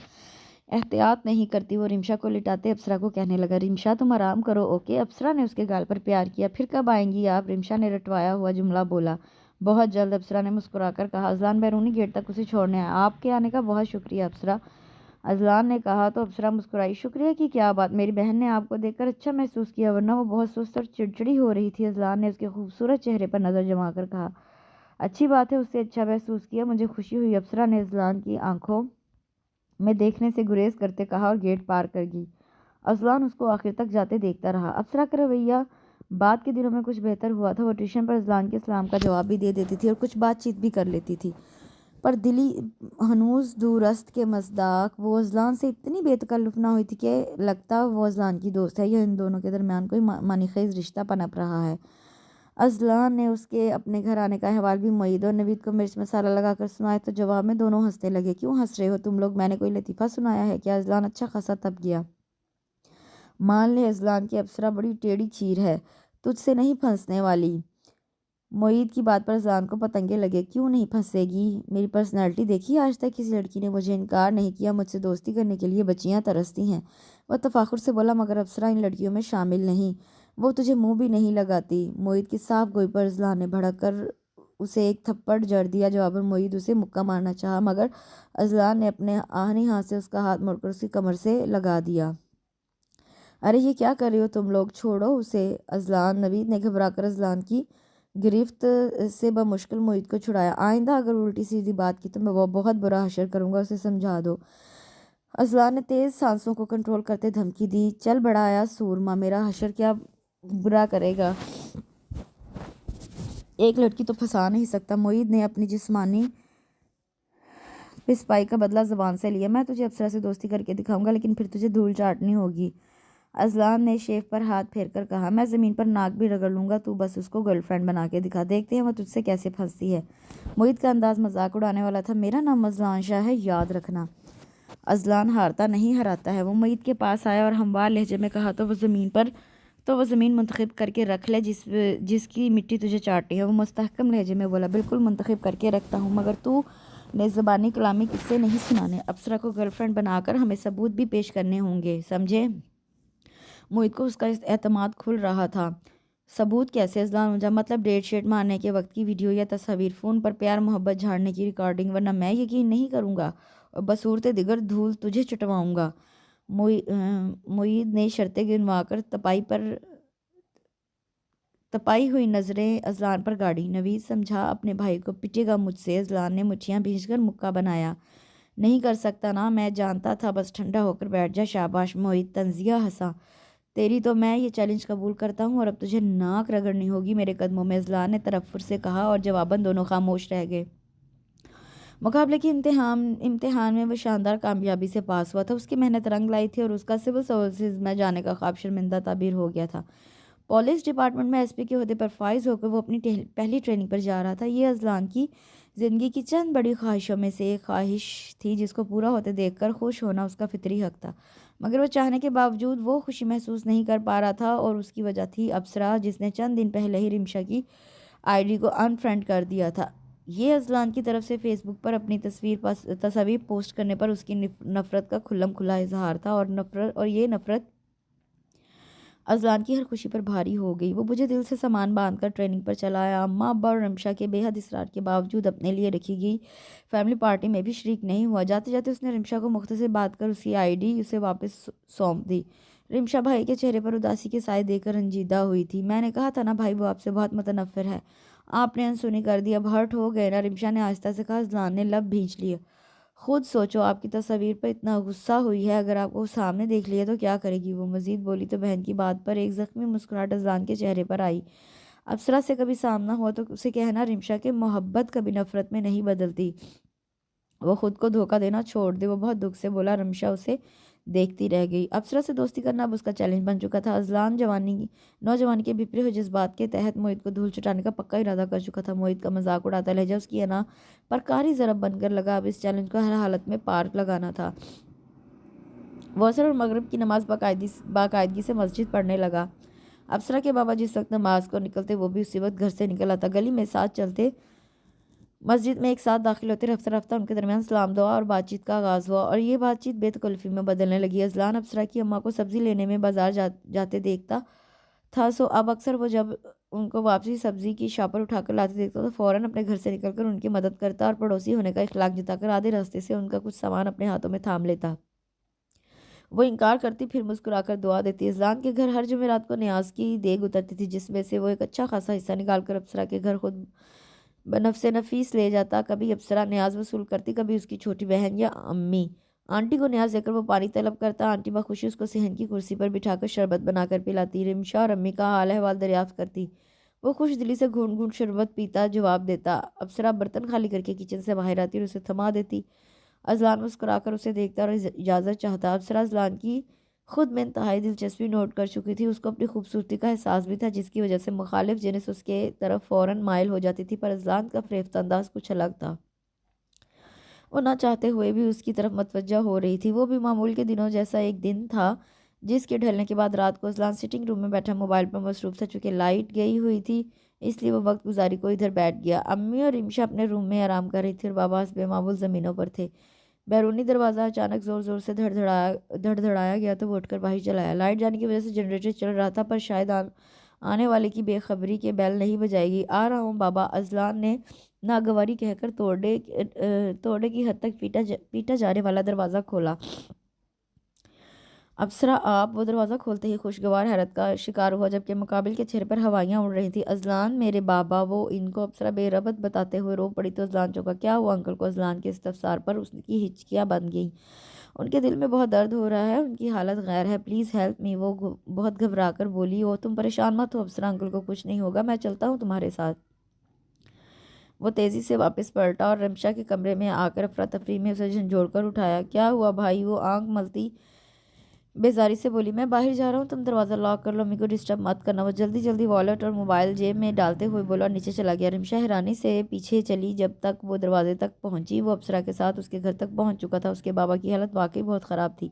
احتیاط نہیں کرتی۔ وہ رمشا کو لٹاتے اپسرا کو کہنے لگا، رمشا تم آرام کرو، اوکے؟ اپسرا نے اس کے گال پر پیار کیا۔ پھر کب آئیں گی آپ؟ رمشا نے رٹوایا ہوا جملہ بولا۔ بہت جلد، اپسرا نے مسکرا کر کہا۔ اذلان بیرونی گیٹ تک اسے چھوڑنے آیا۔ آپ کے آنے کا بہت شکریہ اپسرا، اذلان نے کہا تو اپسرا مسکرائی۔ شکریہ کی کیا بات، میری بہن نے آپ کو دیکھ کر اچھا محسوس کیا، ورنہ وہ بہت سست اور چڑچڑی ہو رہی تھی۔ اذلان نے اس کے خوبصورت چہرے پر نظر جما کر کہا۔ اچھی بات ہے، اس سے اچھا محسوس کیا، مجھے خوشی ہوئی۔ اپسرا نے اذلان کی آنکھوں میں دیکھنے سے گریز کرتے کہا اور گیٹ پار کر گئی۔ اذلان اس کو آخر تک جاتے دیکھتا رہا۔ اپسرا کا رویہ بعد کے دنوں میں کچھ بہتر ہوا تھا۔ وہ ٹیوشن پر اذلان کے سلام کا جواب بھی دے دیتی تھی اور کچھ بات چیت بھی کر لیتی تھی، پر دلی ہنوز دورست کے مصداق وہ اذلان سے اتنی بے تکلف نہ ہوئی تھی کہ لگتا وہ اذلان کی دوست ہے یا ان دونوں کے درمیان کوئی معنی خیز رشتہ پنپ رہا ہے۔ اذلان نے اس کے اپنے گھر آنے کا احوال بھی معید اور نوید کو مرچ مسالہ لگا کر سنایا تو جواب میں دونوں ہنسنے لگے۔ کیوں ہنس رہے ہو تم لوگ؟ میں نے کوئی لطیفہ سنایا ہے کیا؟ اذلان اچھا خاصا تپ گیا۔ مان لے اذلان کی اپسرا بڑی ٹیڑھی چیر ہے، تجھ سے نہیں پھنسنے والی۔ معید کی بات پر اذلان کو پتنگے لگے۔ کیوں نہیں پھنسے گی؟ میری پرسنالٹی دیکھی؟ آج تک کسی لڑکی نے مجھے انکار نہیں کیا، مجھ سے دوستی کرنے کے لیے بچیاں ترستی ہیں۔ وہ تفاخر سے بولا، مگر اپسرا ان لڑکیوں میں شامل نہیں، وہ تجھے منہ بھی نہیں لگاتی۔ معید کی صاف گوئی پر اذلان نے بھڑک کر اسے ایک تھپڑ جڑ دیا۔ جواباً معید اسے مکہ مارنا چاہا، مگر اذلان نے اپنے آہنی ہاتھ سے اس کا ہاتھ موڑ کر اس کی کمر سے لگا دیا۔ ارے یہ کیا کر رہے ہو تم لوگ، چھوڑو اسے۔ اذلان، نوید نے گھبرا کر اذلان کی گرفت سے بمشکل معید کو چھڑایا۔ آئندہ اگر الٹی سیدھی بات کی تو میں وہ بہت برا حشر کروں گا، اسے سمجھا دو۔ اذلان نے تیز سانسوں کو کنٹرول کرتے دھمکی دی۔ چل بڑا آیا سورما، میرا حشر کیا برا کرے گا؟ ایک لڑکی تو پھنسا نہیں سکتا۔ معید نے اپنی جسمانی پسپائی کا بدلہ زبان سے لیا۔ میں تجھے ابصرہ سے دوستی کر کے دکھاؤں گا، لیکن پھر تجھے دھول چاٹنی ہوگی۔ اذلان نے شیف پر ہاتھ پھیر کر کہا، میں زمین پر ناک بھی رگڑ لوں گا، تو بس اس کو گرل فرینڈ بنا کے دکھا، دیکھتے ہیں وہ تجھ سے کیسے پھنستی ہے۔ معید کا انداز مذاق اڑانے والا تھا۔ میرا نام اذلان شاہ ہے، یاد رکھنا۔ اذلان ہارتا نہیں ہراتا ہے۔ وہ معید کے پاس آیا اور ہموار لہجے میں کہا، تو وہ زمین منتخب کر کے رکھ لے جس کی مٹی تجھے چاٹنی ہے۔ وہ مستحکم لہجے میں بولا، بالکل منتخب کر کے رکھتا ہوں، مگر تو نے زبانی کلامی قصے نہیں سنانے۔ ابصرہ کو گرل فرینڈ بنا کر ہمیں ثبوت بھی پیش کرنے ہوں گے، سمجھے؟ معید کو اس کا اعتماد کھل رہا تھا۔ ثبوت کیسے؟ اذلان مجھا مطلب ڈیٹ شیٹ مارنے کے وقت کی ویڈیو یا تصاویر، فون پر پیار محبت جھاڑنے کی ریکارڈنگ، ورنہ میں یقین نہیں کروں گا اور بصورت دیگر دھول تجھے چٹواؤں گا۔ معید نے شرطیں گنوا کر تپائی ہوئی نظریں اذلان پر گاڑی۔ نوید سمجھا اپنے بھائی کو پٹے گا مجھ سے۔ اذلان نے مٹھیاں بھینچ کر مکہ بنایا۔ نہیں کر سکتا نا، میں جانتا تھا، بس ٹھنڈا ہو کر بیٹھ جا۔ شاباش۔ معید طنزیہ ہنسا۔ تیری تو میں یہ چیلنج قبول کرتا ہوں، اور اب تجھے ناک رگڑنی ہوگی میرے قدموں میں، اذلان نے ترفر سے کہا، اور جواباً دونوں خاموش رہ گئے۔ مقابلے کے امتحان میں وہ شاندار کامیابی سے پاس ہوا تھا۔ اس کی محنت رنگ لائی تھی اور اس کا سول سروسز میں جانے کا خواب شرمندہ تعبیر ہو گیا تھا۔ پولیس ڈپارٹمنٹ میں ایس پی کے عہدے پر فائز ہو کر وہ اپنی پہلی ٹریننگ پر جا رہا تھا۔ یہ اذلان کی زندگی کی چند بڑی خواہشوں میں سے ایک خواہش تھی جس کو پورا ہوتے دیکھ کر خوش ہونا اس کا فطری حق تھا، مگر وہ چاہنے کے باوجود وہ خوشی محسوس نہیں کر پا رہا تھا، اور اس کی وجہ تھی ابصرہ، جس نے چند دن پہلے ہی رمشا کی آئی ڈی کو ان فرینڈ کر دیا تھا۔ یہ اذلان کی طرف سے فیس بک پر اپنی تصاویر پوسٹ کرنے پر اس کی نفرت کا کھلم کھلا اظہار تھا، اور یہ نفرت اذلان کی ہر خوشی پر بھاری ہو گئی۔ وہ بجھے دل سے سامان باندھ کر ٹریننگ پر چلا آیا۔ اماں ابا اور رمشا کے بے حد اصرار کے باوجود اپنے لیے رکھی گئی فیملی پارٹی میں بھی شریک نہیں ہوا۔ جاتے جاتے اس نے رمشا کو مختصر بات کر اس کی آئی ڈی اسے واپس سونپ دی۔ رمشا بھائی کے چہرے پر اداسی کے سائے دیکھ کر رنجیدہ ہوئی تھی۔ میں نے کہا تھا نا بھائی، وہ آپ سے بہت متنفر ہے۔ آپ نے انسنی کر دی، اب ہرٹ ہو گئے نا؟ رمشا نے آہستہ سے کہا۔ اذلان نے لب بھینچ لیے۔ خود سوچو، آپ کی تصاویر پر اتنا غصہ ہوئی ہے، اگر آپ کو سامنے دیکھ لیا تو کیا کرے گی وہ؟ مزید بولی تو بہن کی بات پر ایک زخمی مسکراہٹ اذلان کے چہرے پر آئی۔ ابصرہ سے کبھی سامنا ہوا تو اسے کہنا رمشا کہ محبت کبھی نفرت میں نہیں بدلتی، وہ خود کو دھوکہ دینا چھوڑ دے۔ وہ بہت دکھ سے بولا۔ رمشا اسے دیکھتی رہ گئی۔ ابصرہ سے دوستی کرنا اب اس کا چیلنج بن چکا تھا۔ اذلان نوجوانی کے بھپرے ہوئے جذبات کے تحت معید کو دھول چٹانے کا پکا ارادہ کر چکا تھا۔ معید کا مذاق اڑاتا لہجہ اس کی انا پر کاری ضرب بن کر لگا۔ اب اس چیلنج کو ہر حالت میں پار لگانا تھا۔ وہ عصر اور مغرب کی نماز باقاعدگی سے مسجد پڑھنے لگا۔ ابصرہ کے بابا جس وقت نماز کو نکلتے وہ بھی اسی وقت گھر سے نکل آتا۔ گلی میں ساتھ چلتے، مسجد میں ایک ساتھ داخل ہوتے، رفتہ رفتہ ان کے درمیان سلام دعا اور بات چیت کا آغاز ہوا، اور یہ بات چیت بے تکلفی میں بدلنے لگی۔ اذلان ابصرہ کی اماں کو سبزی لینے میں بازار جاتے دیکھتا تھا، سو اب اکثر وہ جب ان کو واپسی سبزی کی شاپر اٹھا کر لاتے دیکھتا تو فوراً اپنے گھر سے نکل کر ان کی مدد کرتا اور پڑوسی ہونے کا اخلاق جتا کر آدھے راستے سے ان کا کچھ سامان اپنے ہاتھوں میں تھام لیتا۔ وہ انکار کرتی، پھر مسکرا کر دعا دیتی۔ اذلان کے گھر ہر جمعرات کو نیاز کی دیگ اترتی تھی، جس میں سے وہ ایک اچھا خاصا حصہ نکال کر ابصرہ کے گھر خود بنفس نفیس لے جاتا۔ کبھی ابصرہ نیاز وصول کرتی، کبھی اس کی چھوٹی بہن یا آنٹی کو نیاز دے کر وہ پانی طلب کرتا۔ آنٹی بخوشی اس کو صحن کی کرسی پر بٹھا کر شربت بنا کر پلاتی۔ رمشا اور امی کا حال احوال دریافت کرتی، وہ خوش دلی سے گھونٹ گھونٹ شربت پیتا جواب دیتا۔ ابصرہ برتن خالی کر کے کچن سے باہر آتی اور اسے تھما دیتی۔ اذلان مسکرا کر اسے دیکھتا اور اجازت چاہتا۔ ابصرہ اذلان کی خود میں انتہائی دلچسپی نوٹ کر چکی تھی۔ اس کو اپنی خوبصورتی کا احساس بھی تھا، جس کی وجہ سے مخالف جنس اس کے طرف فوراً مائل ہو جاتی تھی، پر اذلان کا فریفتہ انداز کچھ الگ تھا۔ وہ نہ چاہتے ہوئے بھی اس کی طرف متوجہ ہو رہی تھی۔ وہ بھی معمول کے دنوں جیسا ایک دن تھا، جس کے ڈھلنے کے بعد رات کو اذلان سٹنگ روم میں بیٹھا موبائل پر مصروف تھا۔ چونکہ لائٹ گئی ہوئی تھی، اس لیے وہ وقت گزاری کو ادھر بیٹھ گیا۔ امی اور رمشا اپنے روم میں آرام کر رہی تھی اور بابا حسب معمول زمینوں پر تھے۔ بیرونی دروازہ اچانک زور زور سے دھڑ دھڑایا گیا تو وہ اٹھ کر باہر چلا آیا۔ لائٹ جانے کی وجہ سے جنریٹر چل رہا تھا، پر شاید آنے والے کی بے خبری کے بیل نہیں بجائے گی۔ آ رہا ہوں بابا، اذلان نے ناگواری کہہ کر توڑے کی حد تک پیٹا جانے والا دروازہ کھولا۔ ابصرہ آپ؟ وہ دروازہ کھولتے ہی خوشگوار حیرت کا شکار ہوا، جبکہ مقابل کے چہرے پر ہوائیاں اڑ رہی تھیں۔ اذلان میرے بابا، وہ ان کو ابصرہ بے ربط بتاتے ہوئے رو پڑی تو اذلان چونکا۔ کیا ہوا انکل کو؟ اذلان کے استفسار پر اس کی ہچکیاں بن گئیں۔ ان کے دل میں بہت درد ہو رہا ہے، ان کی حالت غیر ہے، پلیز ہیلپ می۔ وہ بہت گھبرا کر بولی۔ تم پریشان مت ہو ابصرہ، انکل کو کچھ نہیں ہوگا، میں چلتا ہوں تمہارے ساتھ۔ وہ تیزی سے واپس پلٹا اور رمشا کے کمرے میں آ کر افراتفری میں اسے جھنجھوڑ کر اٹھایا۔ کیا ہوا بھائی؟ وہ آنکھ ملتی بیزاری سے بولی۔ میں باہر جا رہا ہوں، تم دروازہ لاک کر لو، امی کو ڈسٹرب مت کرنا۔ وہ جلدی جلدی والیٹ اور موبائل جیب میں ڈالتے ہوئے بولا اور نیچے چلا گیا۔ رمشا حیرانی سے پیچھے چلی۔ جب تک وہ دروازے تک پہنچی وہ اپسرا کے ساتھ اس کے گھر تک پہنچ چکا تھا۔ اس کے بابا کی حالت واقعی بہت خراب تھی۔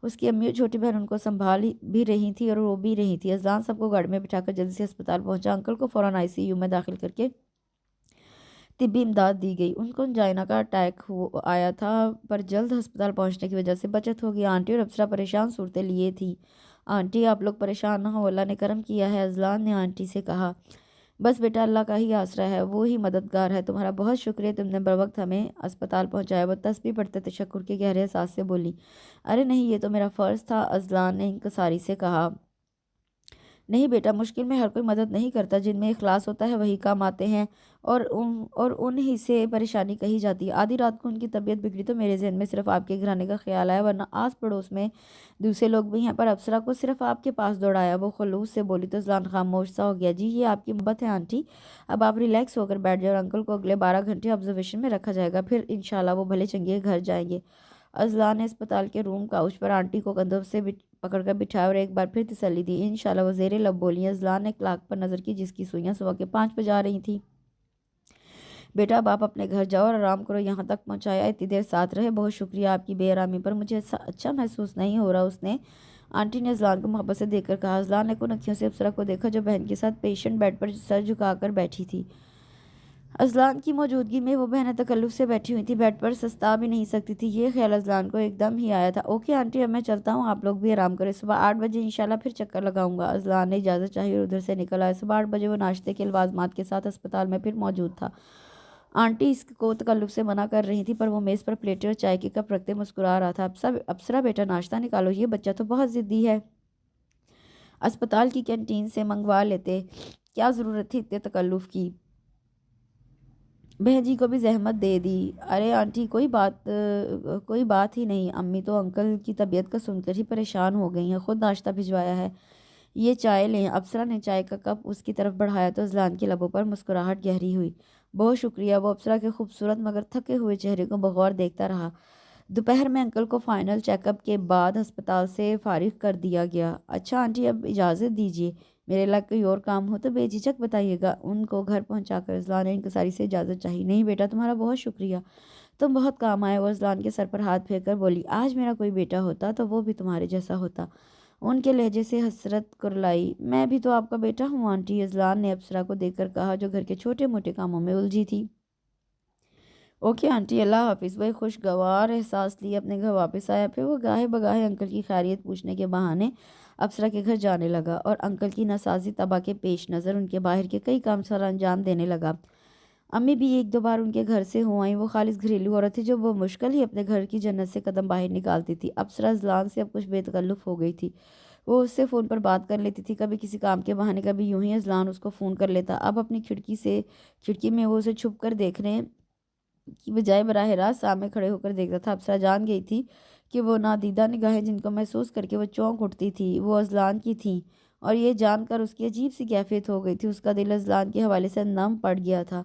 اس کی امی اور چھوٹی بہن ان کو سنبھال بھی رہی تھی اور رو بھی رہی تھی۔ اذلان سب کو گاڑی میں بٹھا کر جلدی سے ہسپتال پہنچا۔ انکل کو فوراً ICU میں داخل کر کے طبی امداد دی گئی۔ ان کو انجائنا کا اٹیک آیا تھا پر جلد ہسپتال پہنچنے کی وجہ سے بچت ہو گئی۔ آنٹی اور افسرا پریشان صورتیں لیے تھی۔ آنٹی آپ لوگ پریشان نہ ہو، اللہ نے کرم کیا ہے، اذلان نے آنٹی سے کہا۔ بس بیٹا اللہ کا ہی آسرا ہے، وہ ہی مددگار ہے، تمہارا بہت شکریہ، تم نے بروقت ہمیں اسپتال پہنچایا۔ وہ تسبیح پڑھتے تشکر کے گہرے احساس سے بولی۔ ارے نہیں، یہ تو میرا فرض تھا، اذلان نے انکساری سے کہا۔ نہیں بیٹا، مشکل میں ہر کوئی مدد نہیں کرتا، جن میں اخلاص ہوتا ہے وہی کام آتے ہیں اور ان ہی سے پریشانی کہی جاتی ہے۔ آدھی رات کو ان کی طبیعت بگڑی تو میرے ذہن میں صرف آپ کے گھرانے کا خیال آیا، ورنہ آس پڑوس میں دوسرے لوگ بھی ہیں، پر افسرا کو صرف آپ کے پاس دوڑایا۔ وہ خلوص سے بولی تو اذلان خاموش سا ہو گیا۔ جی یہ آپ کی محبت ہے آنٹی، اب آپ ریلیکس ہو کر بیٹھ جائیں اور انکل کو اگلے 12 گھنٹے آبزرویشن میں رکھا جائے گا، پھر انشاءاللہ وہ بھلے چنگے گھر جائیں گے۔ اذلان نے اسپتال کے روم کاؤچ پر آنٹی کو کندھوں سے پکڑ کر بٹھایا اور ایک بار پھر تسلی دی۔ انشاءاللہ وہ زیر لب بولی۔ اذلان نے کلاک پر نظر کی جس کی سوئیاں صبح کے 5 بجا رہی تھیں۔ بیٹا اب آپ اپنے گھر جاؤ اور آرام کرو، یہاں تک پہنچایا، اتنی دیر ساتھ رہے، بہت شکریہ آپ کی بے آرامی پر، مجھے اچھا محسوس نہیں ہو رہا، اس نے آنٹی نے اذلان کو محبت سے دیکھ کر کہا۔ اذلان نے کن اکھیوں سے افسرا کو دیکھا جو بہن کے ساتھ پیشنٹ بیڈ پر سر جھکا کر بیٹھی تھی۔ اذلان کی موجودگی میں وہ بہنیں تکلف سے بیٹھی ہوئی تھی، بیڈ پر سستا بھی نہیں سکتی تھی۔ یہ خیال اذلان کو ایک دم ہی آیا تھا۔ اوکے آنٹی، اب میں چلتا ہوں، آپ لوگ بھی آرام کریں، صبح 8 بجے انشاءاللہ پھر چکر لگاؤں گا۔ اذلان نے اجازت چاہی اور ادھر سے نکل آیا۔ صبح 8 بجے وہ ناشتے کے لوازمات کے ساتھ اسپتال میں پھر موجود تھا۔ آنٹی اس کو تکلف سے منع کر رہی تھی پر وہ میز پر پلیٹیں اور چائے کے کپ رکھتے مسکرا رہا تھا۔ افسرا بیٹا ناشتہ نکالو، یہ بچہ تو بہت ضدی ہے، اسپتال کی کینٹین سے منگوا لیتے، کیا ضرورت تھی اتنے تکلف کی؟ بہن جی کو بھی زحمت دے دی۔ ارے آنٹی کوئی بات ہی نہیں، امی تو انکل کی طبیعت کا سن کر ہی پریشان ہو گئی ہیں، خود ناشتہ بھجوایا ہے، یہ چائے لیں۔ افسرا نے چائے کا کپ اس کی طرف بڑھایا تو اذلان کے لبوں پر مسکراہٹ گہری ہوئی۔ بہت شکریہ، وہ افسرا کے خوبصورت مگر تھکے ہوئے چہرے کو بغور دیکھتا رہا۔ دوپہر میں انکل کو فائنل چیک اپ کے بعد ہسپتال سے فارغ کر دیا گیا۔ اچھا آنٹی اب اجازت دیجیے، میرے علاقے کوئی اور کام ہو تو بے جھجک بتائیے گا۔ ان کو گھر پہنچا کر اذلان نے انکساری سے اجازت چاہی۔ نہیں بیٹا تمہارا بہت شکریہ، تم بہت کام آئے۔ وہ اذلان کے سر پر ہاتھ پھیر کر بولی۔ آج میرا کوئی بیٹا ہوتا تو وہ بھی تمہارے جیسا ہوتا، ان کے لہجے سے حسرت کرلائی۔ میں بھی تو آپ کا بیٹا ہوں آنٹی، اذلان نے افسرا کو دیکھ کر کہا جو گھر کے چھوٹے موٹے کاموں میں الجھی تھی۔ اوکے آنٹی، اللہ حافظ۔ وہ ایک خوشگوار احساس لیے اپنے گھر واپس آیا، پھر وہ گاہے بگاہے انکل کی خیریت پوچھنے کے بہانے افسرا کے گھر جانے لگا اور انکل کی ناسازی طبع کے پیش نظر ان کے باہر کے کئی کام سر انجام دینے لگا۔ امی بھی 1-2 بار ان کے گھر سے ہو آئیں۔ وہ خالص گھریلو عورت تھی جو وہ مشکل ہی اپنے گھر کی جنت سے قدم باہر نکالتی تھی۔ افسرا اذلان سے اب کچھ بے تکلف ہو گئی تھی، وہ اس سے فون پر بات کر لیتی تھی، کبھی کسی کام کے بہانے، کبھی یوں ہی اذلان اس کو فون کر لیتا۔ اب اپنی کھڑکی میں وہ اسے چھپ کر دیکھنے کی بجائے براہ راست سامنے کھڑے ہو کر دیکھتا تھا۔ افسرا جان گئی تھی کہ وہ نادیدہ نگاہیں جن کو محسوس کر کے وہ چونک اٹھتی تھی وہ اذلان کی تھیں، اور یہ جان کر اس کی عجیب سی کیفیت ہو گئی تھی۔ اس کا دل اذلان کے حوالے سے نم پڑ گیا تھا،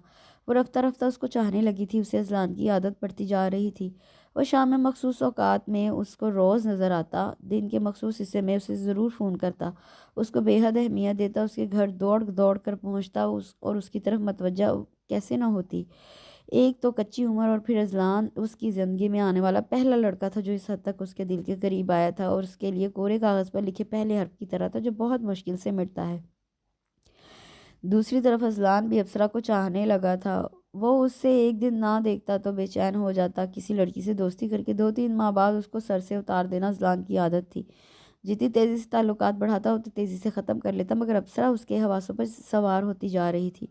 وہ رفتہ رفتہ اس کو چاہنے لگی تھی، اسے اذلان کی عادت پڑتی جا رہی تھی۔ وہ شام میں مخصوص اوقات میں اس کو روز نظر آتا، دن کے مخصوص حصے میں اسے ضرور فون کرتا، اس کو بے حد اہمیت دیتا، اس کے گھر دوڑ دوڑ کر پہنچتا اور اس کی طرف متوجہ کیسے نہ ہوتی۔ ایک تو کچی عمر اور پھر اذلان اس کی زندگی میں آنے والا پہلا لڑکا تھا جو اس حد تک اس کے دل کے قریب آیا تھا اور اس کے لیے کورے کاغذ پر لکھے پہلے حرف کی طرح تھا جو بہت مشکل سے مٹتا ہے۔ دوسری طرف اذلان بھی افسرا کو چاہنے لگا تھا، وہ اس سے ایک دن نہ دیکھتا تو بے چین ہو جاتا۔ کسی لڑکی سے دوستی کر کے 2-3 ماہ بعد اس کو سر سے اتار دینا اذلان کی عادت تھی، جتنی تیزی سے تعلقات بڑھاتا اتنی تیزی سے ختم کر لیتا، مگر افسرا اس کے حواسوں پر سوار ہوتی جا رہی تھی،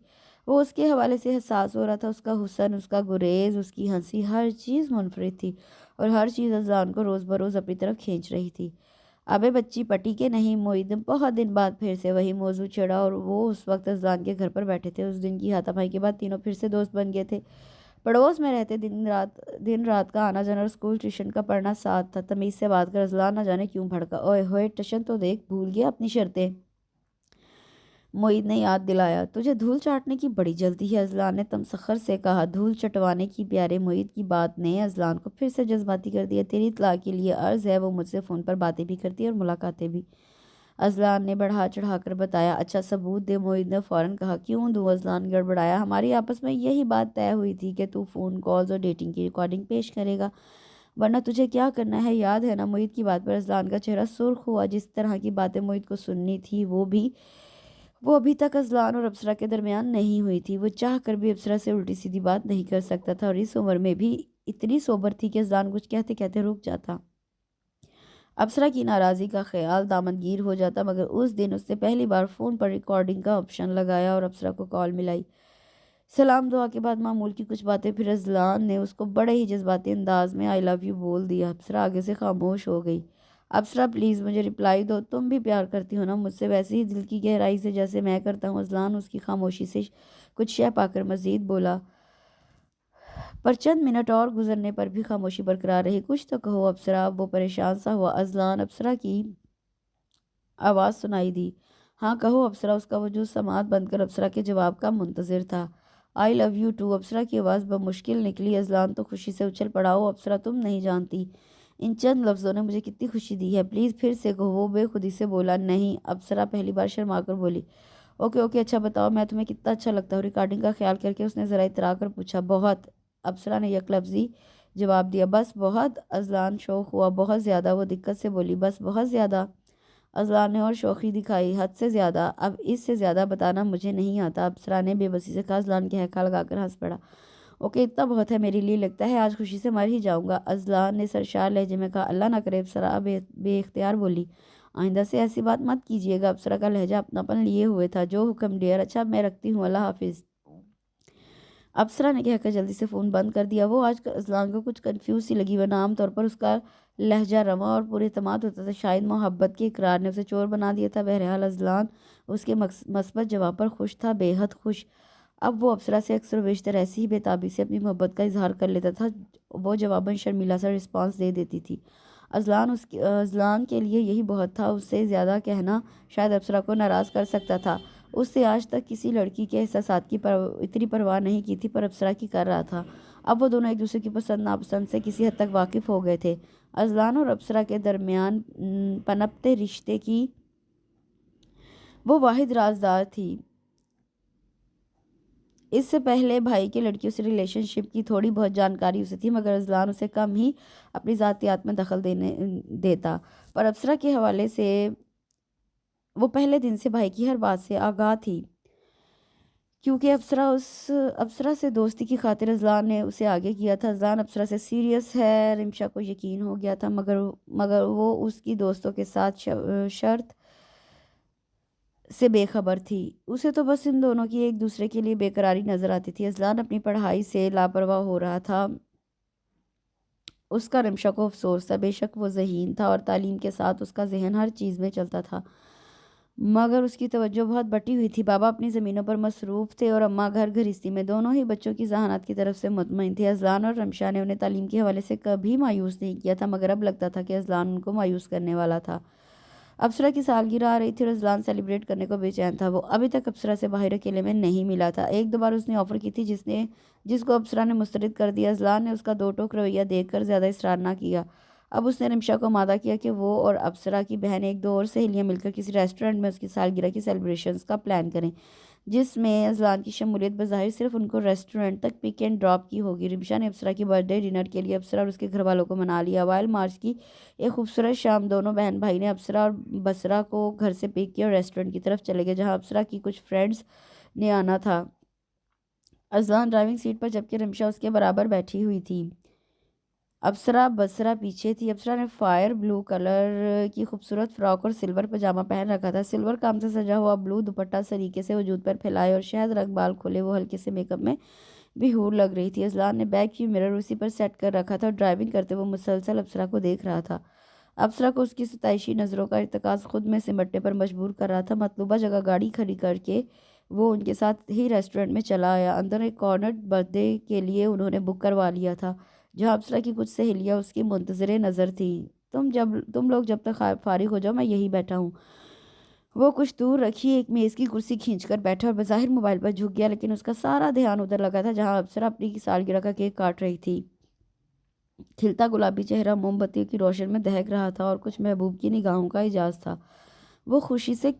وہ اس کے حوالے سے حساس ہو رہا تھا، اس کا حسن، اس کا گریز، اس کی ہنسی، ہر چیز منفرد تھی اور ہر چیز اذلان کو روز بروز اپنی طرف کھینچ رہی تھی۔ ابے بچی پٹی کے نہیں معیدن، بہت دن بعد پھر سے وہی موضوع چھڑا اور وہ اس وقت اذلان کے گھر پر بیٹھے تھے۔ اس دن کی ہاتھا پائی کے بعد تینوں پھر سے دوست بن گئے تھے، پڑوس میں رہتے، دن رات کا آنا جانا اور اسکول ٹیوشن کا پڑھنا ساتھ تھا۔ تمیز سے بات کر اذلان نہ جانے کیوں بھڑکا۔ اوئے ہوئے ٹیوشن تو دیکھ، بھول گیا اپنی شرطیں۔ معید نے یاد دلایا۔ تجھے دھول چاٹنے کی بڑی جلدی ہے، اذلان نے تمسخر سے کہا۔ دھول چٹوانے کی پیارے معید کی بات نے اذلان کو پھر سے جذباتی کر دیا۔ تیری اطلاع کے لیے عرض ہے وہ مجھ سے فون پر باتیں بھی کرتی ہے اور ملاقاتیں بھی، اذلان نے بڑھا چڑھا کر بتایا۔ اچھا ثبوت دے، معید نے فوراً کہا۔ کیوں دوں؟ اذلان گڑبڑایا۔ ہماری آپس میں یہی بات طے ہوئی تھی کہ تو فون کالز اور ڈیٹنگ کی ریکارڈنگ پیش کرے گا، ورنہ تجھے کیا کرنا ہے یاد ہے نا؟ معید کی بات پر اذلان کا چہرہ سرخ ہوا۔ جس طرح کی باتیں معید کو سننی تھی وہ ابھی تک اذلان اور ابصرہ کے درمیان نہیں ہوئی تھی۔ وہ چاہ کر بھی ابصرہ سے الٹی سیدھی بات نہیں کر سکتا تھا، اور اس عمر میں بھی اتنی سوبر تھی کہ اذلان کچھ کہتے کہتے رک جاتا۔ ابصرہ کی ناراضی کا خیال دامنگیر ہو جاتا، مگر اس دن اس نے پہلی بار فون پر ریکارڈنگ کا آپشن لگایا اور ابصرہ کو کال ملائی۔ سلام دعا کے بعد معمول کی کچھ باتیں، پھر اذلان نے اس کو بڑے ہی جذباتی انداز میں آئی لو یو بول دیا۔ ابصرہ آگے سے خاموش ہو گئی۔ ابصرہ پلیز مجھے رپلائی دو، تم بھی پیار کرتی ہو نا مجھ سے، ویسے ہی دل کی گہرائی سے جیسے میں کرتا ہوں۔ اذلان اس کی خاموشی سے کچھ شے پا کر مزید بولا، پر چند منٹ اور گزرنے پر بھی خاموشی برقرار رہی۔ کچھ تو کہو ابصرہ۔ اب وہ پریشان سا ہوا۔ اذلان، ابصرہ کی آواز سنائی دی۔ ہاں کہو ابصرہ۔ اس کا وجود سماعت بند کر ابصرہ کے جواب کا منتظر تھا۔ آئی لو یو ٹو، ابصرہ کی آواز بمشکل نکلی۔ اذلان تو خوشی سے اچھل پڑا۔ او ابصرہ، تم نہیں جانتی ان چند لفظوں نے مجھے کتنی خوشی دی ہے، پلیز پھر سے کہو۔ وہ بے خودی سے بولا۔ نہیں، ابصرہ پہلی بار شرما کر بولی۔ اوکے اوکے، اچھا بتاؤ میں تمہیں کتنا اچھا لگتا ہوں؟ ریکارڈنگ کا خیال کر کے اس نے ذرا اترا کر پوچھا۔ بہت، ابصرہ نے یک لفظی جواب دیا۔ بس بہت؟ اذلان شوق ہوا۔ بہت زیادہ، وہ دقت سے بولی۔ بس بہت زیادہ؟ اذلان نے اور شوخی دکھائی۔ حد سے زیادہ، اب اس سے زیادہ بتانا مجھے نہیں آتا، ابصرہ نے بے بسی سے کہا۔ اذلان کے ہکا لگا کر ہنس پڑا۔ اوکے اتنا بہت ہے میرے لیے، لگتا ہے آج خوشی سے مر ہی جاؤں گا، اذلان نے سرشار لہجے میں کہا۔ اللہ نہ کرے، ابصرہ بے اختیار بولی۔ آئندہ سے ایسی بات مت کیجیے گا، ابصرہ کا لہجہ اپناپن لیے ہوئے تھا۔ جو حکم ڈیئر۔ اچھا میں رکھتی ہوں، اللہ حافظ۔ ابصرہ نے کہہ کر جلدی سے فون بند کر دیا۔ وہ آج اذلان کو کچھ کنفیوز سی لگی، ورنہ عام طور پر اس کا لہجہ رواں اور پر اعتماد ہوتا تھا۔ شاید محبت کے اقرار نے اسے چور بنا دیا تھا۔ بہرحال اذلان اس کے مثبت جواب پر خوش تھا، بے حد خوش۔ اب وہ ابصرہ سے اکثر و بیشتر ایسی ہی بے تابی سے اپنی محبت کا اظہار کر لیتا تھا۔ وہ جواباً شرمیلا سا رسپانس دے دیتی تھی۔ اذلان کے لیے یہی بہت تھا۔ اس سے زیادہ کہنا شاید ابصرہ کو ناراض کر سکتا تھا۔ اس سے آج تک کسی لڑکی کے احساسات کی اتنی پرواہ نہیں کی تھی، پر ابصرہ کی کر رہا تھا۔ اب وہ دونوں ایک دوسرے کی پسند ناپسند سے کسی حد تک واقف ہو گئے تھے۔ اذلان اور ابصرہ کے درمیان پنپتے رشتے کی وہ واحد رازدار تھی۔ اس سے پہلے بھائی کے لڑکیوں سے ریلیشن شپ کی تھوڑی بہت جانکاری اسے تھی، مگر اذلان اسے کم ہی اپنی ذاتیات میں دخل دیتا۔ پر ابصرہ کے حوالے سے وہ پہلے دن سے بھائی کی ہر بات سے آگاہ تھی، کیونکہ ابصرہ سے دوستی کی خاطر اذلان نے اسے آگے کیا تھا۔ اذلان ابصرہ سے سیریس ہے، رمشا کو یقین ہو گیا تھا، مگر وہ اس کی دوستوں کے ساتھ شرط سے بے خبر تھی۔ اسے تو بس ان دونوں کی ایک دوسرے کے لیے بے قراری نظر آتی تھی۔ اذلان اپنی پڑھائی سے لاپرواہ ہو رہا تھا، اس کا رمشا کو افسوس تھا۔ بے شک وہ ذہین تھا اور تعلیم کے ساتھ اس کا ذہن ہر چیز میں چلتا تھا، مگر اس کی توجہ بہت بٹی ہوئی تھی۔ بابا اپنی زمینوں پر مصروف تھے اور اماں گھر گھرستی میں، دونوں ہی بچوں کی ذہانت کی طرف سے مطمئن تھے۔ اذلان اور رمشا نے انہیں تعلیم کے حوالے سے کبھی مایوس نہیں کیا تھا، مگر اب لگتا تھا کہ اذلان ان کو مایوس کرنے والا تھا۔ ابصرہ کی سالگرہ آ رہی تھی اور اذلان سیلیبریٹ کرنے کو بے چین تھا۔ وہ ابھی تک ابصرہ سے باہر اکیلے میں نہیں ملا تھا۔ ایک دو بار اس نے آفر کی تھی، جس کو ابصرہ نے مسترد کر دیا۔ اذلان نے اس کا دو ٹوک رویہ دیکھ کر زیادہ اصرار نہ کیا۔ اب اس نے رمشا کو مادہ کیا کہ وہ اور ابصرہ کی بہن ایک دو اور سہیلیاں مل کر کسی ریسٹورنٹ میں اس کی سالگرہ کی سیلیبریشنز کا پلان کریں، جس میں اذلان کی شمولیت بظاہر صرف ان کو ریسٹورنٹ تک پک اینڈ ڈراپ کی ہوگی۔ رمشا نے ابصرہ کی برتھ ڈے ڈنر کے لیے ابصرہ اور اس کے گھر والوں کو منا لیا۔ اوائل مارچ کی ایک خوبصورت شام دونوں بہن بھائی نے ابصرہ اور بصرہ کو گھر سے پک کیا اور ریسٹورنٹ کی طرف چلے گئے، جہاں ابصرہ کی کچھ فرینڈز نے آنا تھا۔ اذلان ڈرائیونگ سیٹ پر جبکہ رمشا اس کے برابر بیٹھی ہوئی تھی۔ بصرہ پیچھے تھی۔ ابصرہ نے فائر بلو کلر کی خوبصورت فراک اور سلور پجامہ پہن رکھا تھا۔ سلور کام سے سجا ہوا بلو دوپٹہ سلیقے سے وجود پر پھیلائے اور شہد رنگ بال کھولے وہ ہلکے سے میک اپ میں بھی حور لگ رہی تھی۔ اذلان نے بیک ویو مرر اسی پر سیٹ کر رکھا تھا اور ڈرائیونگ کرتے وہ مسلسل ابصرہ کو دیکھ رہا تھا۔ ابصرہ کو اس کی ستائشی نظروں کا ارتکاز خود میں سمٹنے پر مجبور کر رہا تھا۔ مطلوبہ جگہ گاڑی کھڑی کر کے وہ ان کے ساتھ ہی ریسٹورنٹ میں چلا آیا۔ اندر ایک کارنر برتھ ڈے کے لیے انہوں نے بک کروا لیا تھا، جہاں ابصرہ کی کچھ سہیلیاں اس کی منتظر نظر تھیں۔ تم لوگ جب تک فارغ ہو جاؤ، میں یہی بیٹھا ہوں، وہ کچھ دور رکھی ایک میز کی کرسی کھینچ کر بیٹھا اور بظاہر موبائل پر جھک گیا، لیکن اس کا سارا دھیان ادھر لگا تھا جہاں ابصرا اپنی سالگرہ کا کیک کاٹ رہی تھی۔ کھلتا گلابی چہرہ موم بتیوں کی روشن میں دہک رہا تھا اور کچھ محبوب کی نگاہوں کا اعجاز تھا۔ وہ خوشی سے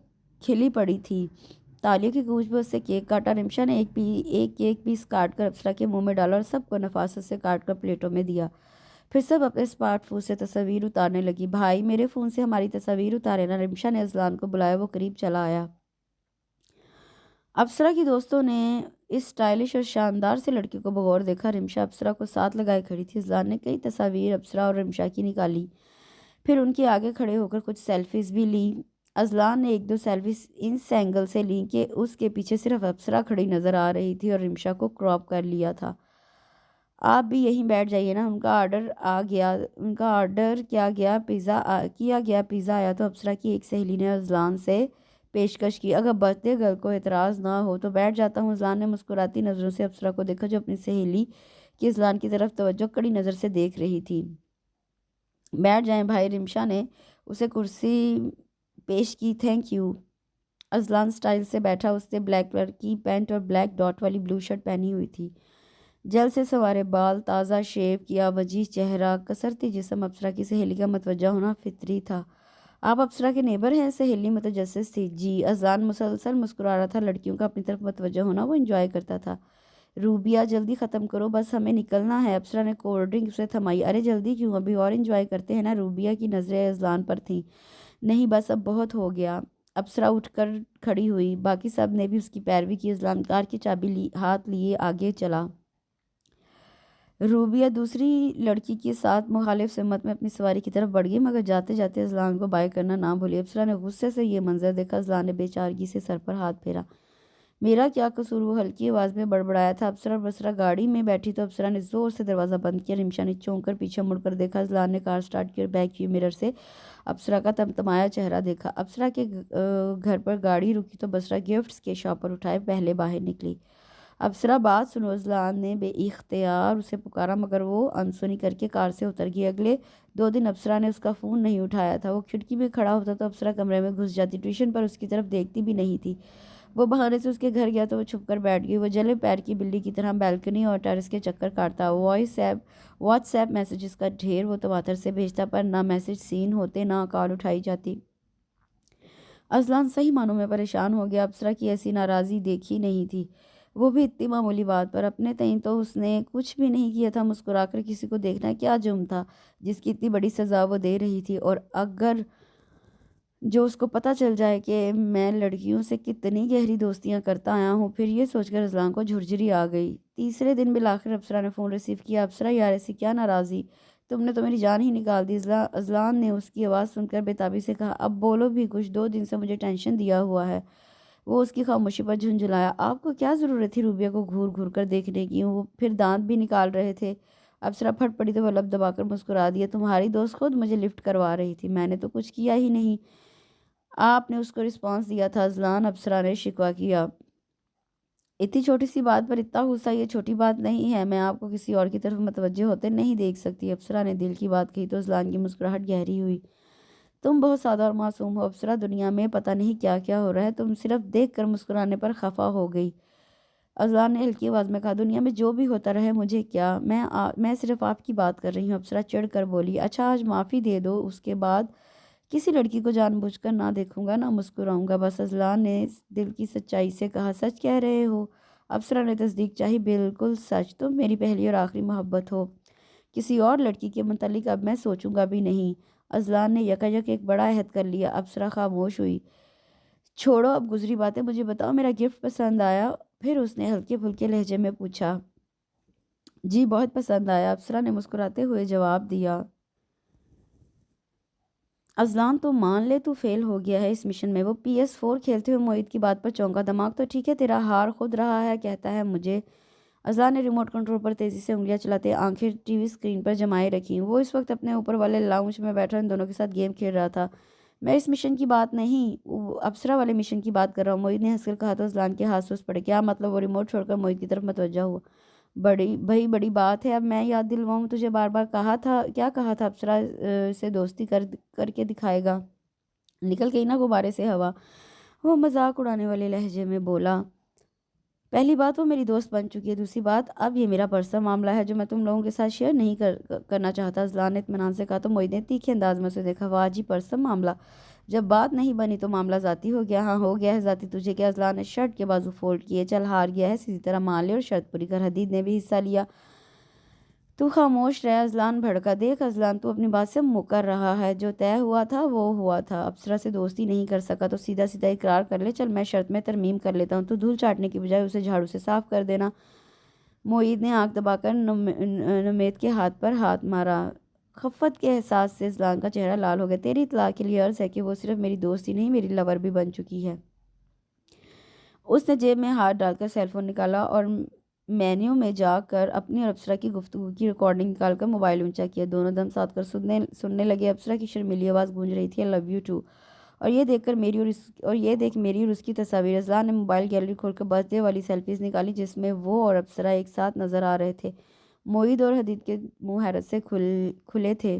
کھلی پڑی تھی۔ تالیوں کی گونج میں اس سے کیک کاٹا۔ رمشا نے ایک کیک پیس کاٹ کر ابصرا کے منہ میں ڈالا اور سب کو نفاست سے کاٹ کر پلیٹوں میں دیا۔ پھر سب اپنے اسمارٹ فون سے تصاویر اتارنے لگی۔ بھائی میرے فون سے ہماری تصاویر اتارے نا، رمشا نے اذلان کو بلایا۔ وہ قریب چلا آیا۔ ابصرا کی دوستوں نے اس سٹائلش اور شاندار سے لڑکی کو بغور دیکھا۔ رمشا ابصرا کو ساتھ لگائے کھڑی تھی۔ اذلان نے کئی تصاویر ابصرا اور رمشا کی نکالی، پھر ان کے آگے کھڑے ہو کر کچھ سیلفیز بھی لیں۔ اذلان نے ایک دو سیلفیز اس اینگل سے لیں کہ اس کے پیچھے صرف ابصرا کھڑی نظر آ رہی تھی اور رمشا کو کراپ کر لیا تھا۔ آپ بھی یہیں بیٹھ جائیے نا، ان کا آرڈر کیا گیا پیزا آیا تو ابصرا کی ایک سہیلی نے اذلان سے پیشکش کی۔ اگر برتھ ڈے گرل کو اعتراض نہ ہو تو بیٹھ جاتا ہوں۔ اذلان نے مسکراتی نظروں سے ابصرا کو دیکھا جو اپنی سہیلی کی اذلان کی طرف توجہ کڑی نظر سے دیکھ رہی تھی۔ بیٹھ جائیں بھائی، رمشا نے اسے کرسی پیش کی۔ Thank you. اذلان سٹائل سے بیٹھا۔ اس نے بلیک کلر کی پینٹ اور بلیک ڈاٹ والی بلو شرٹ پہنی ہوئی تھی۔ جل سے سنوارے بال، تازہ شیو کیا وجیح چہرہ، کسرتی جسم۔ ابصرا کی سہیلی کا متوجہ ہونا فطری تھا۔ آپ ابصرا کے نیبر ہیں؟ سہیلی متجسس تھی۔ جی۔ اذلان مسلسل مسکرا رہا تھا۔ لڑکیوں کا اپنی طرف متوجہ ہونا وہ انجوائے کرتا تھا۔ روبیہ جلدی ختم کرو، بس ہمیں نکلنا ہے۔ ابصرا نے کولڈ ڈرنک اسے تھمائی۔ ارے جلدی کیوں، ابھی اور انجوائے کرتے ہیں نا۔ روبیہ کی نظریں اذلان پر تھیں۔ نہیں بس اب بہت ہو گیا۔ ابصرا اٹھ کر کھڑی ہوئی۔ باقی سب نے بھی اس کی پیروی کی۔ اذلان کار کی چابی ہاتھ لیے آگے چلا۔ روبیہ دوسری لڑکی کے ساتھ مخالف سمت میں اپنی سواری کی طرف بڑھ گئی، مگر جاتے جاتے اذلان کو بائے کرنا نہ بھولی۔ ابصرا نے غصے سے یہ منظر دیکھا۔ اذلان نے بے چارگی سے سر پر ہاتھ پھیرا۔ میرا کیا قصور، وہ ہلکی آواز میں بڑبڑایا تھا۔ ابصرا بسرا گاڑی میں بیٹھی تو ابصرا نے زور سے دروازہ بند کیا۔ رمشا نے چونک کر پیچھے مڑ کر دیکھا۔ اذلان نے کار سٹارٹ کی اور بیک ویو مرر سے ابصرا کا تمتمایا چہرہ دیکھا۔ ابصرا کے گھر پر گاڑی رکی تو بسرا گفٹس کے شاپر اٹھائے پہلے باہر نکلی۔ ابصرا بات سنو، اذلان نے بے اختیار اسے پکارا، مگر وہ انسنی کر کے کار سے اتر گئی۔ اگلے 2 دن ابصرا نے اس کا فون نہیں اٹھایا تھا۔ وہ کھڑکی میں کھڑا ہوتا تو ابصرا کمرے میں گھس جاتی۔ ٹیوشن پر اس کی طرف دیکھتی بھی نہیں تھی۔ وہ بہانے سے اس کے گھر گیا تو وہ چھپ کر بیٹھ گئی۔ وہ جلے پیر کی بلی کی طرح بیلکنی اور ٹیرس کے چکر کاٹتا۔ واٹس ایپ میسیجز کا ڈھیر وہ تواتر سے بھیجتا، پر نہ میسیج سین ہوتے نہ کال اٹھائی جاتی۔ اذلان صحیح معنوں میں پریشان ہو گیا۔ ابصرا کی ایسی ناراضی دیکھی نہیں تھی، وہ بھی اتنی معمولی بات پر۔ اپنے تئیں تو اس نے کچھ بھی نہیں کیا تھا۔ مسکرا کر کسی کو دیکھنا کیا جرم تھا جس کی اتنی بڑی سزا وہ دے رہی تھی؟ اور اگر جو اس کو پتہ چل جائے کہ میں لڑکیوں سے کتنی گہری دوستیاں کرتا آیا ہوں؟ پھر یہ سوچ کر اذلان کو جھرجھری آ گئی۔ تیسرے دن بالآخر ابصرا نے فون ریسیو کیا۔ ابصرا یار ایسی کیا ناراضی، تم نے تو میری جان ہی نکال دی۔ اذلان نے اس کی آواز سن کر بےتابی سے کہا، اب بولو بھی کچھ، 2 دن سے مجھے ٹینشن دیا ہوا ہے۔ وہ اس کی خاموشی پر جھنجھلایا۔ آپ کو کیا ضرورت تھی روبیہ کو گھور گھور کر دیکھنے کی؟ وہ پھر دانت بھی نکال رہے تھے۔ ابصرا پھٹ پڑی تو وہ لب دبا کر مسکرا دیا۔ تمہاری دوست خود مجھے لفٹ کروا رہی تھی، میں نے تو کچھ کیا ہی نہیں۔ آپ نے اس کو رسپانس دیا تھا۔ اذلان ابصرا نے شکوہ کیا۔ اتنی چھوٹی سی بات پر اتنا غصہ، یہ چھوٹی بات نہیں ہے۔ میں آپ کو کسی اور کی طرف متوجہ ہوتے نہیں دیکھ سکتی۔ ابصرا نے دل کی بات کہی تو اذلان کی مسکراہٹ گہری ہوئی۔ تم بہت سادہ اور معصوم ہو ابصرا، دنیا میں پتہ نہیں کیا کیا ہو رہا ہے، تم صرف دیکھ کر مسکرانے پر خفا ہو گئی۔ اذلان نے ہلکی آواز میں کہا، دنیا میں جو بھی ہوتا رہے مجھے کیا، میں صرف آپ کی بات کر رہی ہوں۔ ابصرا چڑھ کر بولی، اچھا آج معافی دے دو، اس کے بعد کسی لڑکی کو جان بوجھ کر نہ دیکھوں گا نہ مسکراؤں گا بس۔ اذلان نے دل کی سچائی سے کہا، سچ کہہ رہے ہو؟ ابصرا نے تصدیق چاہی، بالکل سچ، تم میری پہلی اور آخری محبت ہو، کسی اور لڑکی کے متعلق اب میں سوچوں گا بھی نہیں۔ اذلان نے یکایک ایک بڑا عہد کر لیا۔ ابصرا خاموش ہوئی۔ چھوڑو اب گزری باتیں، مجھے بتاؤ میرا گفٹ پسند آیا؟ پھر اس نے ہلکے پھلکے لہجے میں پوچھا۔ جی بہت پسند آیا، ابصرا نے مسکراتے ہوئے جواب دیا۔ اذلان تو مان لے تو فیل ہو گیا ہے اس مشن میں۔ وہ PS4 کھیلتے ہوئے معید کی بات پر چونکا۔ دماغ تو ٹھیک ہے تیرا، ہار خود رہا ہے، کہتا ہے مجھے۔ اذلان نے ریموٹ کنٹرول پر تیزی سے انگلیاں چلاتے آنکھیں ٹی وی اسکرین پر جمائے رکھیں۔ وہ اس وقت اپنے اوپر والے لاؤنج میں بیٹھا ان دونوں کے ساتھ گیم کھیل رہا تھا۔ میں اس مشن کی بات نہیں، ابصرا والے مشن کی بات کر رہا ہوں، معید نے ہنس کر کہا تو اذلان کے ہاتھ سوز پڑے۔ کیا مطلب؟ وہ ریموٹ چھوڑ کر معید کی طرف متوجہ ہوا۔ بڑی بات ہے، اب میں یاد دلواؤں تجھے، بار بار کہا تھا، کیا کہا تھا ابصرا سے دوستی کر کے دکھائے گا؟ نکل گئی نا غبارے سے ہوا۔ وہ مذاق اڑانے والے لہجے میں بولا، پہلی بات وہ میری دوست بن چکی ہے، دوسری بات اب یہ میرا پرسنل معاملہ ہے جو میں تم لوگوں کے ساتھ شیئر نہیں کرنا چاہتا۔ اذلان نے اطمینان سے کہا تو معید نے تیکھے انداز میں اسے دیکھا، واہ جی پرسنل معاملہ، جب بات نہیں بنی تو معاملہ ذاتی ہو گیا؟ ہاں ہو گیا ہے ذاتی، تجھے کیا؟ اذلان نے شرٹ کے بازو فولڈ کیے، چل ہار گیا ہے اسی طرح مان لے اور شرط پوری کر۔ حدید نے بھی حصہ لیا۔ تو خاموش رہ، اذلان بھڑکا۔ دیکھ اذلان، تو اپنی بات سے مکر رہا ہے، جو طے ہوا تھا وہ ہوا تھا، ابصرہ سے دوستی نہیں کر سکا تو سیدھا سیدھا اقرار کر لے، چل میں شرط میں ترمیم کر لیتا ہوں، تو دھول چاٹنے کی بجائے اسے جھاڑو سے صاف کر دینا۔ معید نے آنکھ دبا کر نمید کے ہاتھ پر ہاتھ مارا۔ خفت کے احساس سے اذلان کا چہرہ لال ہو گیا۔ تیری اطلاع کے لیے عرض ہے کہ وہ صرف میری دوست ہی نہیں، میری لور بھی بن چکی ہے۔ اس نے جیب میں ہاتھ ڈال کر سیل فون نکالا اور مینیو میں جا کر اپنی اور ابصرہ کی گفتگو کی ریکارڈنگ نکال کر موبائل اونچا کیا۔ دونوں دم ساتھ کر سننے لگے۔ ابصرہ کی شرمیلی آواز گونج رہی تھی، آئی لو یو ٹو، اور یہ دیکھ میری اور اس کی تصاویر۔ اذلان نے موبائل گیلری کھول کر برتھ ڈے والی سیلفیز نکالی جس میں وہ اور ابصرہ ایک ساتھ نظر آ رہے تھے۔ معید اور حدید کے منہ حیرت سے کھلے تھے۔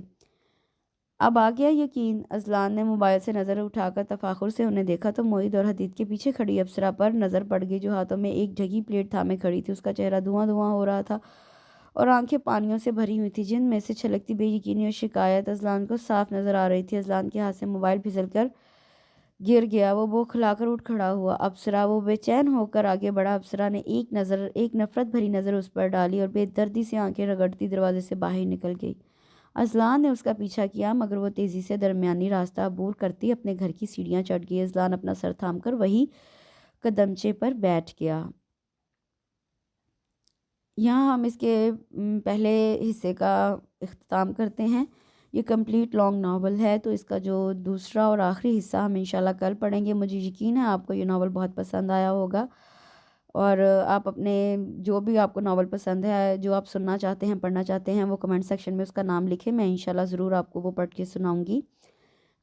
اب آ گیا یقین؟ اذلان نے موبائل سے نظر اٹھا کر تفاخر سے انہیں دیکھا تو معید اور حدید کے پیچھے کھڑی ابصرہ پر نظر پڑ گئی جو ہاتھوں میں ایک ڈھکی پلیٹ تھامے کھڑی تھی۔ اس کا چہرہ دھواں دھواں ہو رہا تھا اور آنکھیں پانیوں سے بھری ہوئی تھی جن میں سے چھلکتی بے یقینی اور شکایت اذلان کو صاف نظر آ رہی تھی۔ اذلان کے ہاتھ سے موبائل پھسل کر گر گیا۔ وہ بوکھلا کر اٹھ کھڑا ہوا۔ ابصرہ، وہ بے چین ہو کر آگے بڑھا۔ ابصرہ نے ایک نفرت بھری نظر اس پر ڈالی اور بے دردی سے آنکھیں رگڑتی دروازے سے باہر نکل گئی۔ اذلان نے اس کا پیچھا کیا مگر وہ تیزی سے درمیانی راستہ عبور کرتی اپنے گھر کی سیڑھیاں چڑھ گئی۔ اذلان اپنا سر تھام کر وہی قدمچے پر بیٹھ گیا۔ یہاں ہم اس کے پہلے حصے کا اختتام کرتے ہیں۔ یہ کمپلیٹ لانگ ناول ہے تو اس کا جو دوسرا اور آخری حصہ ہم انشاءاللہ کل پڑھیں گے۔ مجھے یقین ہے آپ کو یہ ناول بہت پسند آیا ہوگا، اور آپ اپنے جو بھی آپ کو ناول پسند ہے، جو آپ سننا چاہتے ہیں، پڑھنا چاہتے ہیں، وہ کمنٹ سیکشن میں اس کا نام لکھیں۔ میں انشاءاللہ ضرور آپ کو وہ پڑھ کے سناؤں گی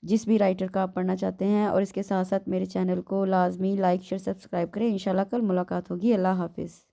جس بھی رائٹر کا آپ پڑھنا چاہتے ہیں، اور اس کے ساتھ ساتھ میرے چینل کو لازمی لائک شیئر سبسکرائب کریں۔ انشاءاللہ کل ملاقات ہوگی۔ اللہ حافظ۔